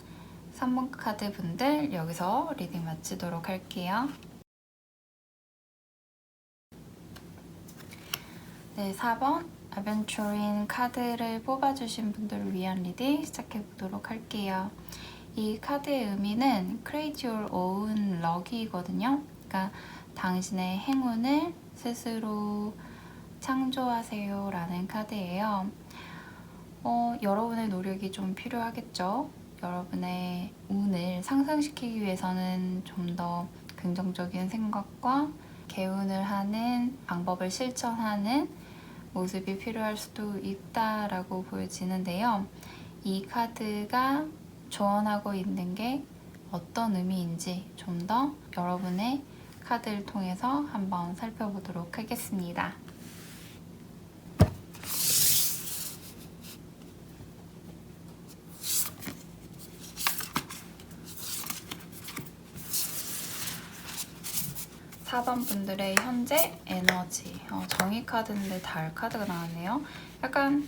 3번 카드 분들 여기서 리딩 마치도록 할게요. 네, 4번 아벤처린 카드를 뽑아주신 분들을 위한 리딩 시작해보도록 할게요. 이 카드의 의미는 Create Your Own Luck이거든요. 그러니까 당신의 행운을 스스로 창조하세요 라는 카드예요. 여러분의 노력이 좀 필요하겠죠. 여러분의 운을 상승시키기 위해서는 좀 더 긍정적인 생각과 개운을 하는 방법을 실천하는 모습이 필요할 수도 있다라고 보여지는데요. 이 카드가 조언하고 있는 게 어떤 의미인지 좀 더 여러분의 카드를 통해서 한번 살펴보도록 하겠습니다. 4번 분들의 현재 에너지. 정의 카드인데 달 카드가 나왔네요. 약간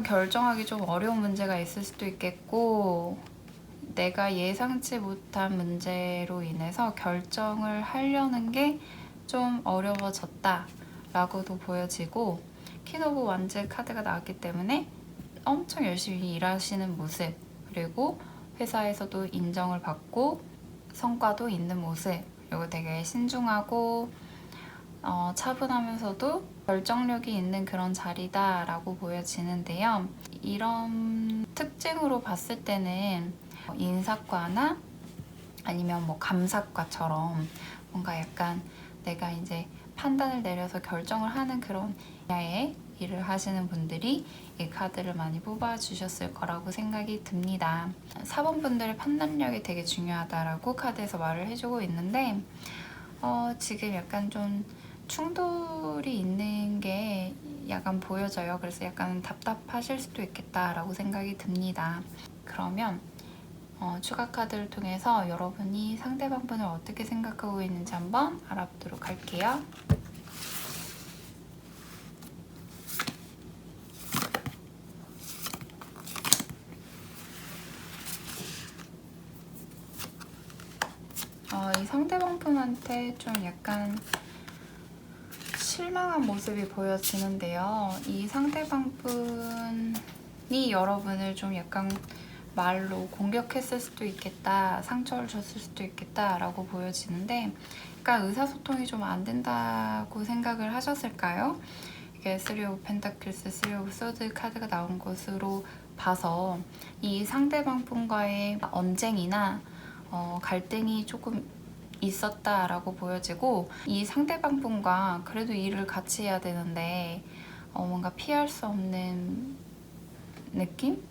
결정하기 좀 어려운 문제가 있을 수도 있겠고 내가 예상치 못한 문제로 인해서 결정을 하려는 게 좀 어려워졌다 라고도 보여지고 퀸 오브 완즈 카드가 나왔기 때문에 엄청 열심히 일하시는 모습, 그리고 회사에서도 인정을 받고 성과도 있는 모습, 그리고 되게 신중하고 차분하면서도 결정력이 있는 그런 자리다 라고 보여지는데요. 이런 특징으로 봤을 때는 인사과나 아니면 감사과처럼 뭔가 약간 내가 이제 판단을 내려서 결정을 하는 그런 분야의 일을 하시는 분들이 이 카드를 많이 뽑아주셨을 거라고 생각이 듭니다. 4번 분들의 판단력이 되게 중요하다라고 카드에서 말을 해주고 있는데 지금 약간 좀 충돌이 있는 게 약간 보여져요. 그래서 약간 답답하실 수도 있겠다라고 생각이 듭니다. 그러면 추가 카드를 통해서 여러분이 상대방 분을 어떻게 생각하고 있는지 한번 알아보도록 할게요. 이 상대방 분한테 좀 약간 실망한 모습이 보여지는데요. 이 상대방 분이 여러분을 좀 약간 말로 공격했을 수도 있겠다, 상처를 줬을 수도 있겠다라고 보여지는데, 그러니까 의사소통이 좀 안 된다고 생각을 하셨을까요? 이게 3 오브 펜타클스, 3 오브 소드 카드가 나온 것으로 봐서 이 상대방 분과의 언쟁이나 갈등이 조금 있었다라고 보여지고, 이 상대방 분과 그래도 일을 같이 해야 되는데 뭔가 피할 수 없는 느낌?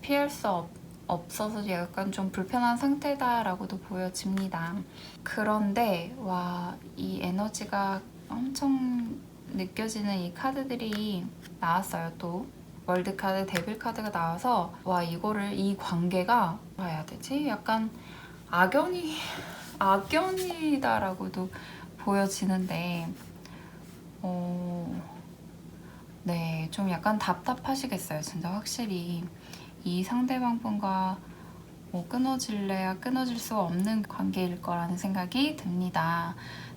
피할 수 없어서 약간 좀 불편한 상태다라고도 보여집니다. 그런데 이 에너지가 엄청 느껴지는 이 카드들이 나왔어요. 또 월드 카드, 데빌 카드가 나와서 이 관계가 뭐라 해야 되지? 약간 악연이다라고도 보여지는데 네, 좀 약간 답답하시겠어요. 진짜 확실히 이 상대방 분과 끊어질래야 끊어질 수 없는 관계일 거라는 생각이 듭니다.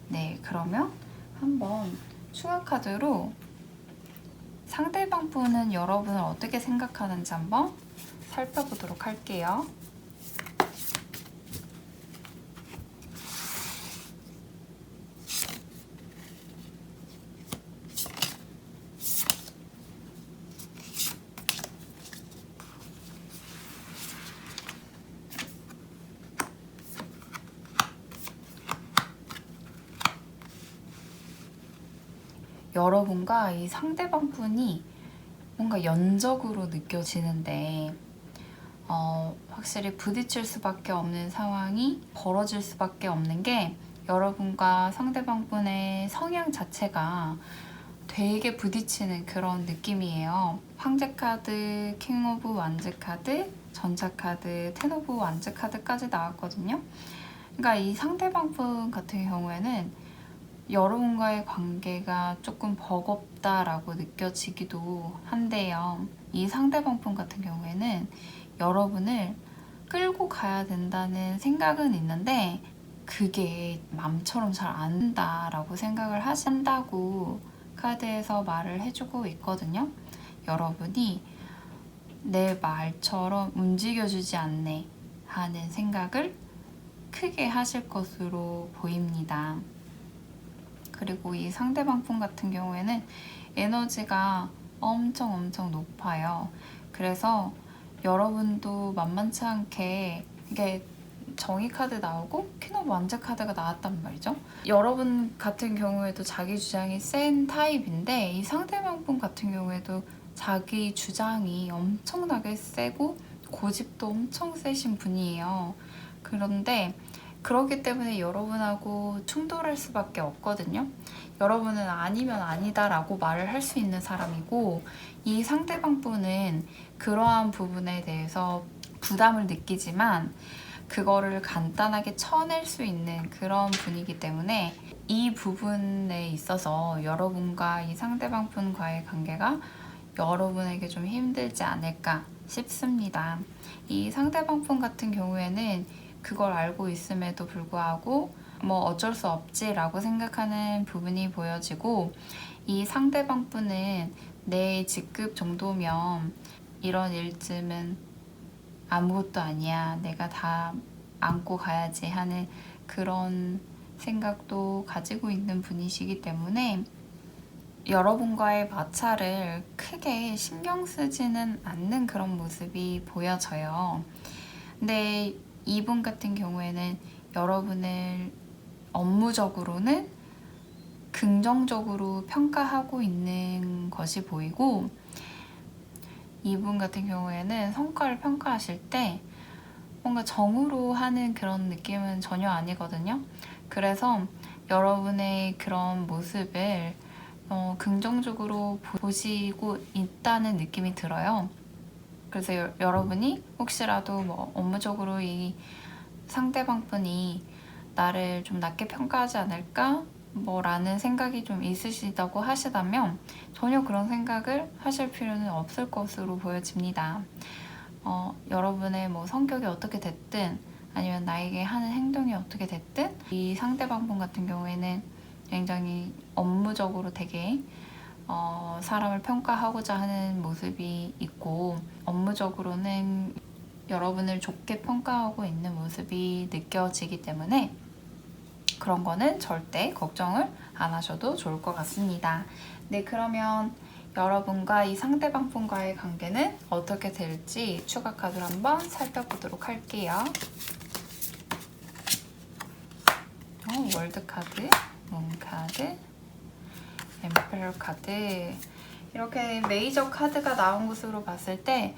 네, 그러면 한번 추가 카드로 상대방 분은 여러분을 어떻게 생각하는지 한번 살펴보도록 할게요. 여러분과 이 상대방 분이 뭔가 연적으로 느껴지는데 확실히 부딪힐 수밖에 없는 상황이 벌어질 수밖에 없는 게, 여러분과 상대방 분의 성향 자체가 되게 부딪히는 그런 느낌이에요. 황제 카드, 킹 오브 완즈 카드, 전차 카드, 텐 오브 완즈 카드까지 나왔거든요. 그러니까 이 상대방 분 같은 경우에는 여러분과의 관계가 조금 버겁다라고 느껴지기도 한데요. 이 상대방 분 같은 경우에는 여러분을 끌고 가야 된다는 생각은 있는데 그게 맘처럼 잘 안 된다라고 생각을 하신다고 카드에서 말을 해주고 있거든요. 여러분이 내 말처럼 움직여주지 않네 하는 생각을 크게 하실 것으로 보입니다. 그리고 이 상대방 분 같은 경우에는 에너지가 엄청 높아요. 그래서 여러분도 만만치 않게 이게 정의 카드 나오고 퀸 오브 완즈 카드가 나왔단 말이죠. 여러분 같은 경우에도 자기 주장이 센 타입인데 이 상대방 분 같은 경우에도 자기 주장이 엄청나게 세고 고집도 엄청 세신 분이에요. 그런데 그렇기 때문에 여러분하고 충돌할 수밖에 없거든요. 여러분은 아니면 아니다라고 말을 할 수 있는 사람이고, 이 상대방 분은 그러한 부분에 대해서 부담을 느끼지만 그거를 간단하게 쳐낼 수 있는 그런 분이기 때문에 이 부분에 있어서 여러분과 이 상대방 분과의 관계가 여러분에게 좀 힘들지 않을까 싶습니다. 이 상대방 분 같은 경우에는 그걸 알고 있음에도 불구하고 어쩔 수 없지라고 생각하는 부분이 보여지고, 이 상대방 분은 내 직급 정도면 이런 일쯤은 아무것도 아니야, 내가 다 안고 가야지 하는 그런 생각도 가지고 있는 분이시기 때문에 여러분과의 마찰을 크게 신경 쓰지는 않는 그런 모습이 보여져요. 근데 이분 같은 경우에는 여러분을 업무적으로는 긍정적으로 평가하고 있는 것이 보이고, 이분 같은 경우에는 성과를 평가하실 때 뭔가 정으로 하는 그런 느낌은 전혀 아니거든요. 그래서 여러분의 그런 모습을 긍정적으로 보시고 있다는 느낌이 들어요. 그래서 여러분이 혹시라도 업무적으로 이 상대방 분이 나를 좀 낮게 평가하지 않을까 라는 생각이 좀 있으시다고 하시다면 전혀 그런 생각을 하실 필요는 없을 것으로 보여집니다. 여러분의 성격이 어떻게 됐든 아니면 나에게 하는 행동이 어떻게 됐든 이 상대방 분 같은 경우에는 굉장히 업무적으로 되게 사람을 평가하고자 하는 모습이 있고 업무적으로는 여러분을 좋게 평가하고 있는 모습이 느껴지기 때문에 그런 거는 절대 걱정을 안 하셔도 좋을 것 같습니다. 네, 그러면 여러분과 이 상대방 분과의 관계는 어떻게 될지 추가 카드를 한번 살펴보도록 할게요. 월드 카드, 문 카드, 엠페러 카드. 이렇게 메이저 카드가 나온 것으로 봤을 때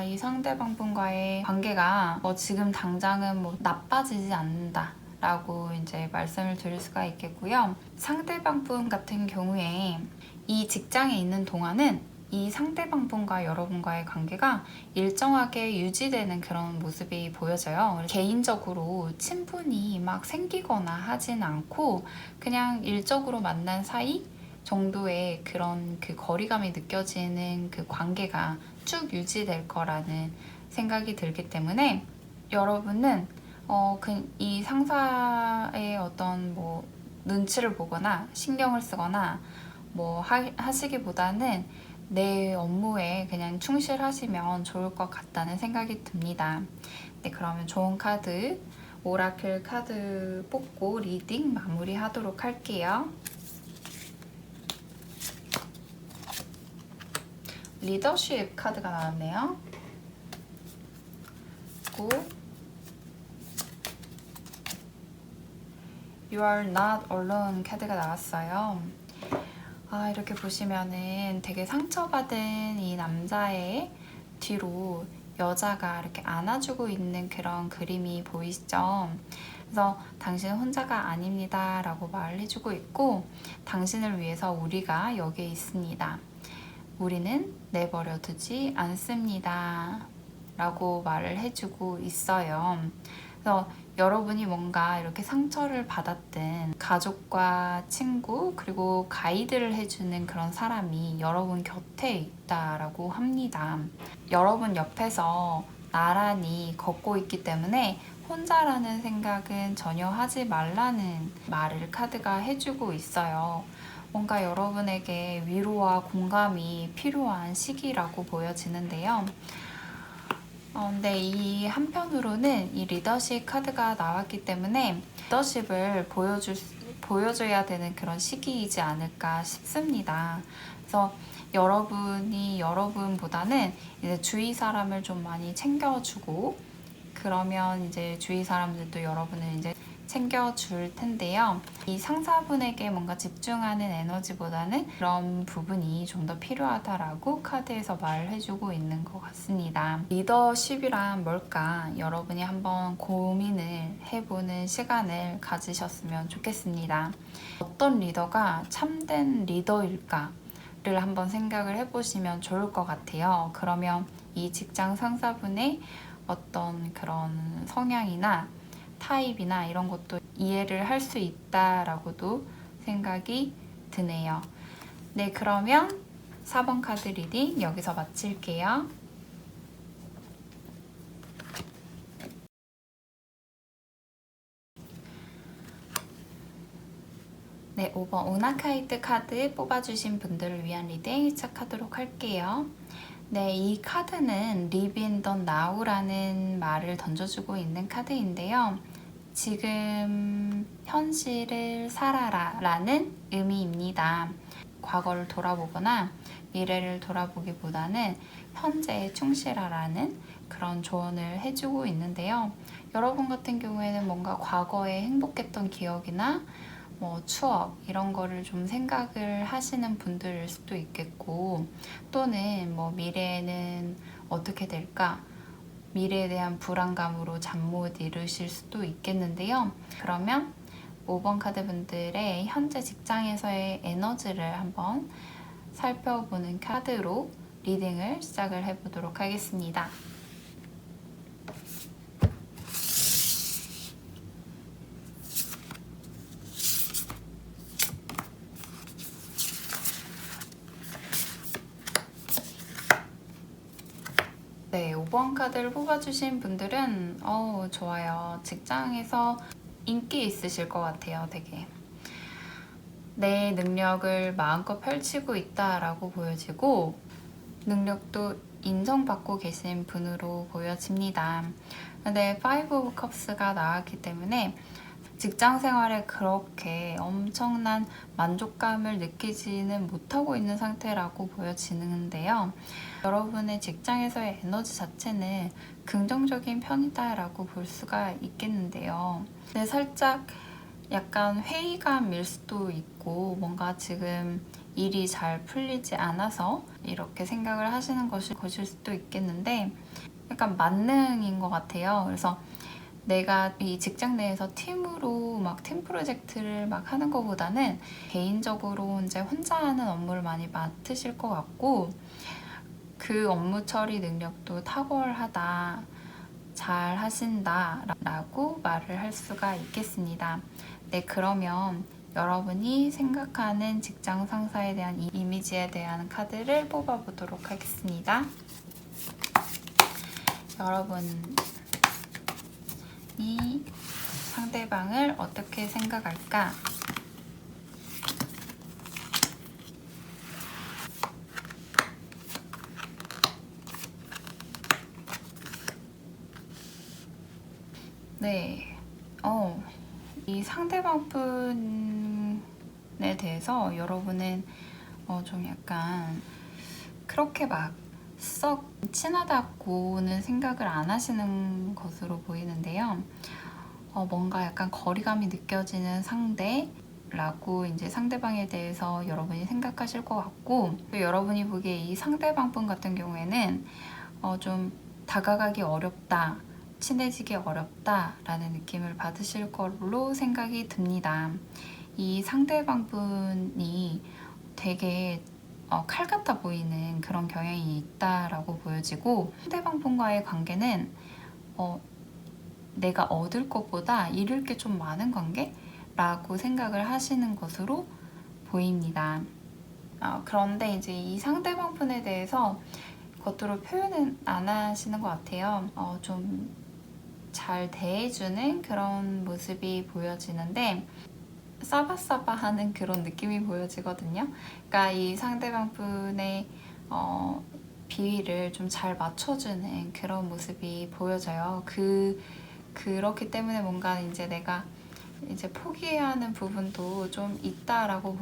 이 상대방 분과의 관계가 지금 당장은 나빠지지 않는다 라고 이제 말씀을 드릴 수가 있겠고요. 상대방 분 같은 경우에 이 직장에 있는 동안은 이 상대방 분과 여러분과의 관계가 일정하게 유지되는 그런 모습이 보여져요. 개인적으로 친분이 막 생기거나 하진 않고 그냥 일적으로 만난 사이 정도의 그런 그 거리감이 느껴지는 그 관계가 쭉 유지될 거라는 생각이 들기 때문에 여러분은 이 상사의 어떤 눈치를 보거나 신경을 쓰거나 하시기보다는 내 업무에 그냥 충실하시면 좋을 것 같다는 생각이 듭니다. 네, 그러면 좋은 카드, 오라클 카드 뽑고 리딩 마무리하도록 할게요. 리더십 카드가 나왔네요. 그리고 You are not alone 카드가 나왔어요. 이렇게 보시면은 되게 상처받은 이 남자의 뒤로 여자가 이렇게 안아주고 있는 그런 그림이 보이시죠? 그래서 당신은 혼자가 아닙니다 라고 말을 해주고 있고 당신을 위해서 우리가 여기에 있습니다. 우리는 내버려 두지 않습니다 라고 말을 해주고 있어요. 그래서 여러분이 뭔가 이렇게 상처를 받았든 가족과 친구 그리고 가이드를 해주는 그런 사람이 여러분 곁에 있다라고 합니다. 여러분 옆에서 나란히 걷고 있기 때문에 혼자라는 생각은 전혀 하지 말라는 말을 카드가 해주고 있어요. 뭔가 여러분에게 위로와 공감이 필요한 시기라고 보여지는데요. 근데 이 한편으로는 이 리더십 카드가 나왔기 때문에 리더십을 보여줘야 되는 그런 시기이지 않을까 싶습니다. 그래서 여러분이 여러분보다는 이제 주위 사람을 좀 많이 챙겨주고 그러면 이제 주위 사람들도 여러분을 이제 챙겨줄 텐데요. 이 상사분에게 뭔가 집중하는 에너지보다는 그런 부분이 좀 더 필요하다라고 카드에서 말을 해주고 있는 것 같습니다. 리더십이란 뭘까? 여러분이 한번 고민을 해보는 시간을 가지셨으면 좋겠습니다. 어떤 리더가 참된 리더일까? 를 한번 생각을 해보시면 좋을 것 같아요. 그러면 이 직장 상사분의 어떤 그런 성향이나 타입이나 이런 것도 이해를 할 수 있다라고도 생각이 드네요. 네, 그러면 4번 카드 리딩 여기서 마칠게요. 네, 5번 오나카이트 카드 뽑아주신 분들을 위한 리딩 시작하도록 할게요. 네, 이 카드는 Live in the Now라는 말을 던져주고 있는 카드인데요. 지금 현실을 살아라 라는 의미입니다. 과거를 돌아보거나 미래를 돌아보기보다는 현재에 충실하라는 그런 조언을 해주고 있는데요. 여러분 같은 경우에는 뭔가 과거에 행복했던 기억이나 추억 이런 거를 좀 생각을 하시는 분들일 수도 있겠고 또는 미래에는 어떻게 될까? 미래에 대한 불안감으로 잠 못 이루실 수도 있겠는데요. 그러면 5번 카드 분들의 현재 직장에서의 에너지를 한번 살펴보는 카드로 리딩을 시작을 해보도록 하겠습니다. 네, 5번 카드를 뽑아주신 분들은 좋아요. 직장에서 인기 있으실 것 같아요. 되게 내 능력을 마음껏 펼치고 있다라고 보여지고 능력도 인정받고 계신 분으로 보여집니다. 근데 5 오브 컵스가 나왔기 때문에 직장 생활에 그렇게 엄청난 만족감을 느끼지는 못하고 있는 상태라고 보여지는데요. 여러분의 직장에서의 에너지 자체는 긍정적인 편이다라고 볼 수가 있겠는데요. 근데 살짝 약간 회의감일 수도 있고 뭔가 지금 일이 잘 풀리지 않아서 이렇게 생각을 하시는 것일 수도 있겠는데 약간 만능인 것 같아요. 그래서 내가 이 직장 내에서 팀으로 막 팀 프로젝트를 막 하는 것보다는 개인적으로 이제 혼자 하는 업무를 많이 맡으실 것 같고 그 업무 처리 능력도 탁월하다, 잘 하신다 라고 말을 할 수가 있겠습니다. 네, 그러면 여러분이 생각하는 직장 상사에 대한 이미지에 대한 카드를 뽑아보도록 하겠습니다. 여러분이 상대방을 어떻게 생각할까? 네, 이 상대방 분에 대해서 여러분은 좀 약간 그렇게 막 썩 친하다고는 생각을 안 하시는 것으로 보이는데요. 뭔가 약간 거리감이 느껴지는 상대라고 이제 상대방에 대해서 여러분이 생각하실 것 같고 또 여러분이 보기에 이 상대방 분 같은 경우에는 좀 다가가기 어렵다, 친해지기 어렵다라는 느낌을 받으실 걸로 생각이 듭니다. 이 상대방 분이 되게 칼 같아 보이는 그런 경향이 있다라고 보여지고 상대방 분과의 관계는 내가 얻을 것보다 잃을 게 좀 많은 관계라고 생각을 하시는 것으로 보입니다. 그런데 이제 이 상대방 분에 대해서 겉으로 표현은 안 하시는 것 같아요. 좀 잘 대해주는 그런 모습이 보여지는데 싸바싸바하는 그런 느낌이 보여지거든요. 그러니까 이 상대방 분의 비위를 좀 잘 맞춰주는 그런 모습이 보여져요. 그렇기 때문에 뭔가 이제 내가 이제 포기해야 하는 부분도 좀 있다라고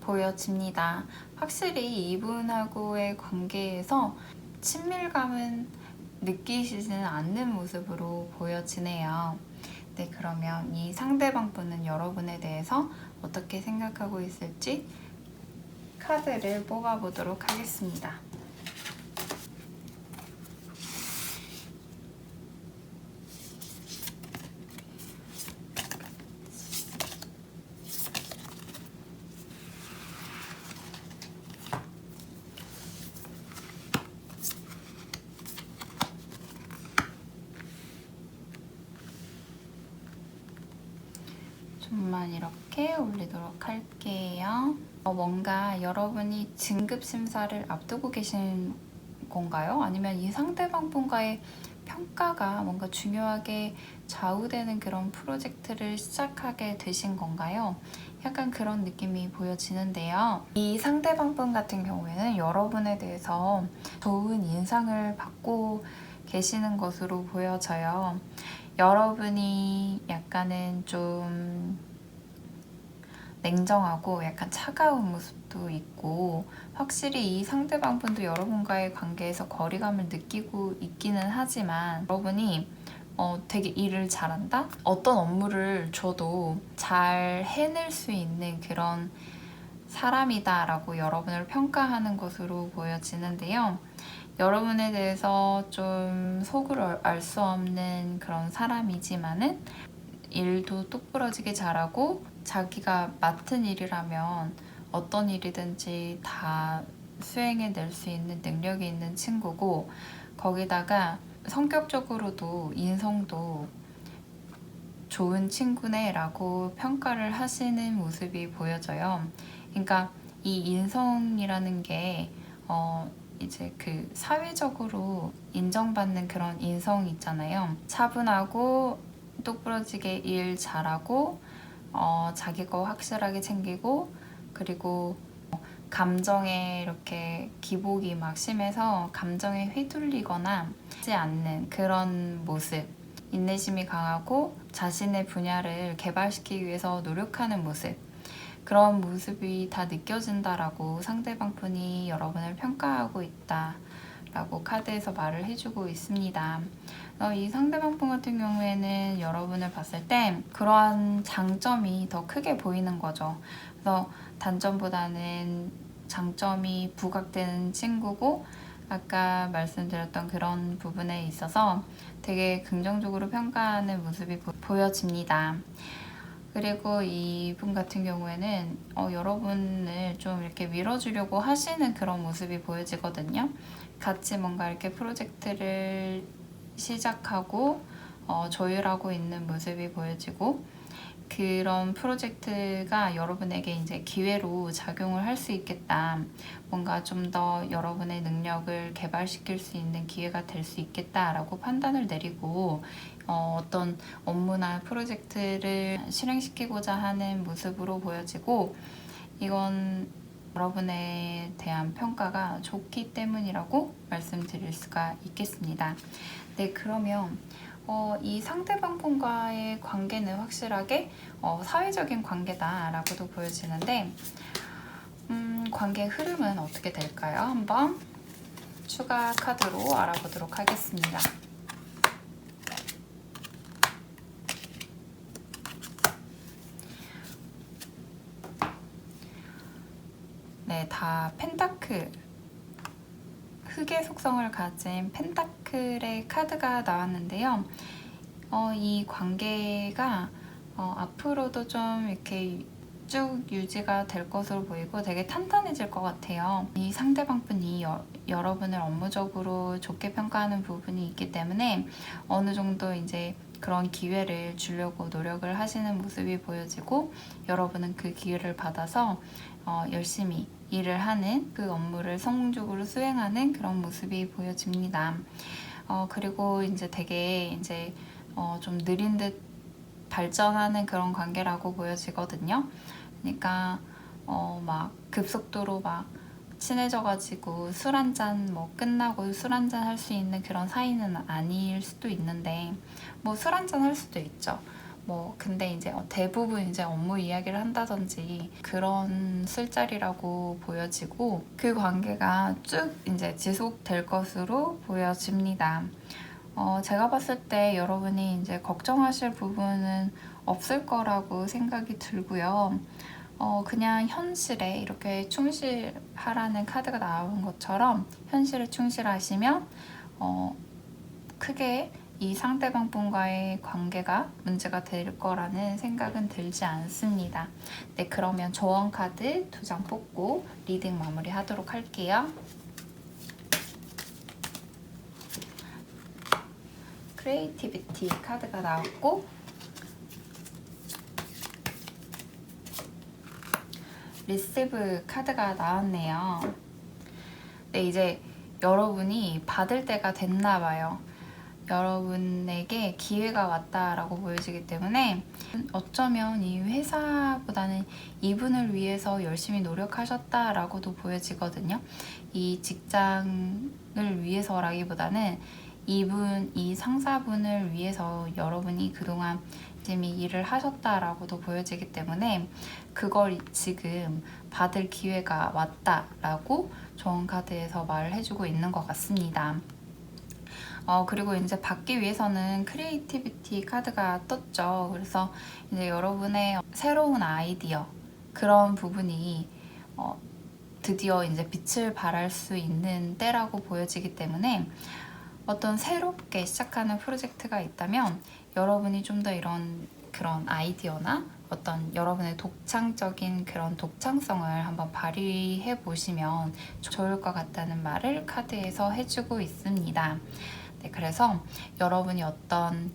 보여집니다. 확실히 이분하고의 관계에서 친밀감은 느끼시지는 않는 모습으로 보여지네요. 네, 그러면 이 상대방 분은 여러분에 대해서 어떻게 생각하고 있을지 카드를 뽑아보도록 하겠습니다. 좀만 이렇게 올리도록 할게요. 뭔가 여러분이 진급 심사를 앞두고 계신 건가요? 아니면 이 상대방 분과의 평가가 뭔가 중요하게 좌우되는 그런 프로젝트를 시작하게 되신 건가요? 약간 그런 느낌이 보여지는데요. 이 상대방 분 같은 경우에는 여러분에 대해서 좋은 인상을 받고 계시는 것으로 보여져요. 여러분이 약간은 좀 냉정하고 약간 차가운 모습도 있고 확실히 이 상대방 분도 여러분과의 관계에서 거리감을 느끼고 있기는 하지만 여러분이 되게 일을 잘한다? 어떤 업무를 줘도 잘 해낼 수 있는 그런 사람이다 라고 여러분을 평가하는 것으로 보여지는데요. 여러분에 대해서 좀 속을 알 수 없는 그런 사람이지만은 일도 똑부러지게 잘하고 자기가 맡은 일이라면 어떤 일이든지 다 수행해낼 수 있는 능력이 있는 친구고 거기다가 성격적으로도 인성도 좋은 친구네 라고 평가를 하시는 모습이 보여져요. 그러니까 이 인성이라는 게 이제 그 사회적으로 인정받는 그런 인성이 있잖아요. 차분하고 똑부러지게 일 잘하고 자기 거 확실하게 챙기고, 그리고 감정에 이렇게 기복이 막 심해서 감정에 휘둘리거나 하지 않는 그런 모습, 인내심이 강하고 자신의 분야를 개발시키기 위해서 노력하는 모습, 그런 모습이 다 느껴진다라고 상대방 분이 여러분을 평가하고 있다 라고 카드에서 말을 해주고 있습니다. 이 상대방 분 같은 경우에는 여러분을 봤을 때 그러한 장점이 더 크게 보이는 거죠. 그래서 단점보다는 장점이 부각되는 친구고, 아까 말씀드렸던 그런 부분에 있어서 되게 긍정적으로 평가하는 모습이 보여집니다. 그리고 이분 같은 경우에는 여러분을 좀 이렇게 밀어주려고 하시는 그런 모습이 보여지거든요. 같이 뭔가 이렇게 프로젝트를 시작하고 조율하고 있는 모습이 보여지고, 그런 프로젝트가 여러분에게 이제 기회로 작용을 할 수 있겠다. 뭔가 좀 더 여러분의 능력을 개발시킬 수 있는 기회가 될 수 있겠다라고 판단을 내리고 어떤 업무나 프로젝트를 실행시키고자 하는 모습으로 보여지고, 이건 여러분에 대한 평가가 좋기 때문이라고 말씀드릴 수가 있겠습니다. 네, 그러면 이 상대방 분과의 관계는 확실하게 사회적인 관계다라고도 보여지는데, 관계 흐름은 어떻게 될까요? 한번 추가 카드로 알아보도록 하겠습니다. 네, 다 펜타클, 흑의 속성을 가진 펜타클의 카드가 나왔는데요. 이 관계가 앞으로도 좀 이렇게 쭉 유지가 될 것으로 보이고 되게 탄탄해질 것 같아요. 이 상대방 분이 여러분을 업무적으로 좋게 평가하는 부분이 있기 때문에 어느 정도 이제 그런 기회를 주려고 노력을 하시는 모습이 보여지고, 여러분은 그 기회를 받아서 열심히 일을 하는, 그 업무를 성공적으로 수행하는 그런 모습이 보여집니다. 그리고 이제 되게 이제 좀 느린 듯 발전하는 그런 관계라고 보여지거든요. 그러니까 막 급속도로 막 친해져가지고 술 한잔 뭐 끝나고 술 한잔 할 수 있는 그런 사이는 아닐 수도 있는데, 뭐 술 한잔 할 수도 있죠. 뭐 근데 이제 대부분 이제 업무 이야기를 한다든지 그런 술자리라고 보여지고, 그 관계가 쭉 이제 지속될 것으로 보여집니다. 제가 봤을 때 여러분이 이제 걱정하실 부분은 없을 거라고 생각이 들고요. 그냥 현실에 이렇게 충실하라는 카드가 나온 것처럼 현실에 충실하시면 크게 이 상대방 분과의 관계가 문제가 될 거라는 생각은 들지 않습니다. 네, 그러면 조언 카드 2장 뽑고 리딩 마무리 하도록 할게요. 크리에이티비티 카드가 나왔고, 리시브 카드가 나왔네요. 네, 이제 여러분이 받을 때가 됐나 봐요. 여러분에게 기회가 왔다라고 보여지기 때문에 어쩌면 이 회사보다는 이분을 위해서 열심히 노력하셨다라고도 보여지거든요. 이 직장을 위해서라기보다는 이 상사분을 위해서 여러분이 그동안 열심히 일을 하셨다라고도 보여지기 때문에 그걸 지금 받을 기회가 왔다라고 조언 카드에서 말을 해주고 있는 것 같습니다. 그리고 이제 받기 위해서는 크리에이티비티 카드가 떴죠. 그래서 이제 여러분의 새로운 아이디어, 그런 부분이 드디어 이제 빛을 발할 수 있는 때라고 보여지기 때문에 어떤 새롭게 시작하는 프로젝트가 있다면 여러분이 좀 더 그런 아이디어나 어떤 여러분의 독창적인 그런 독창성을 한번 발휘해 보시면 좋을 것 같다는 말을 카드에서 해주고 있습니다. 네, 그래서 여러분이 어떤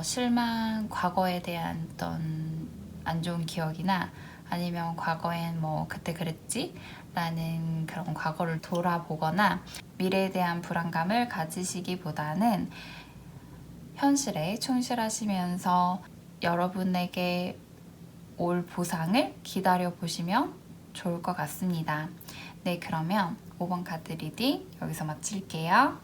실망, 과거에 대한 어떤 안 좋은 기억이나 아니면 과거엔 뭐 그때 그랬지? 라는 그런 과거를 돌아보거나 미래에 대한 불안감을 가지시기보다는 현실에 충실하시면서 여러분에게 올 보상을 기다려 보시면 좋을 것 같습니다. 네, 그러면 5번 카드 리딩 여기서 마칠게요.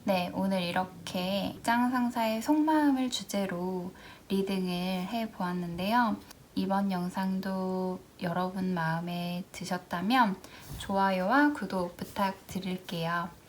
네, 오늘 이렇게 직장 상사의 속마음을 주제로 리딩을 해보았는데요. 이번 영상도 여러분 마음에 드셨다면 좋아요와 구독 부탁드릴게요.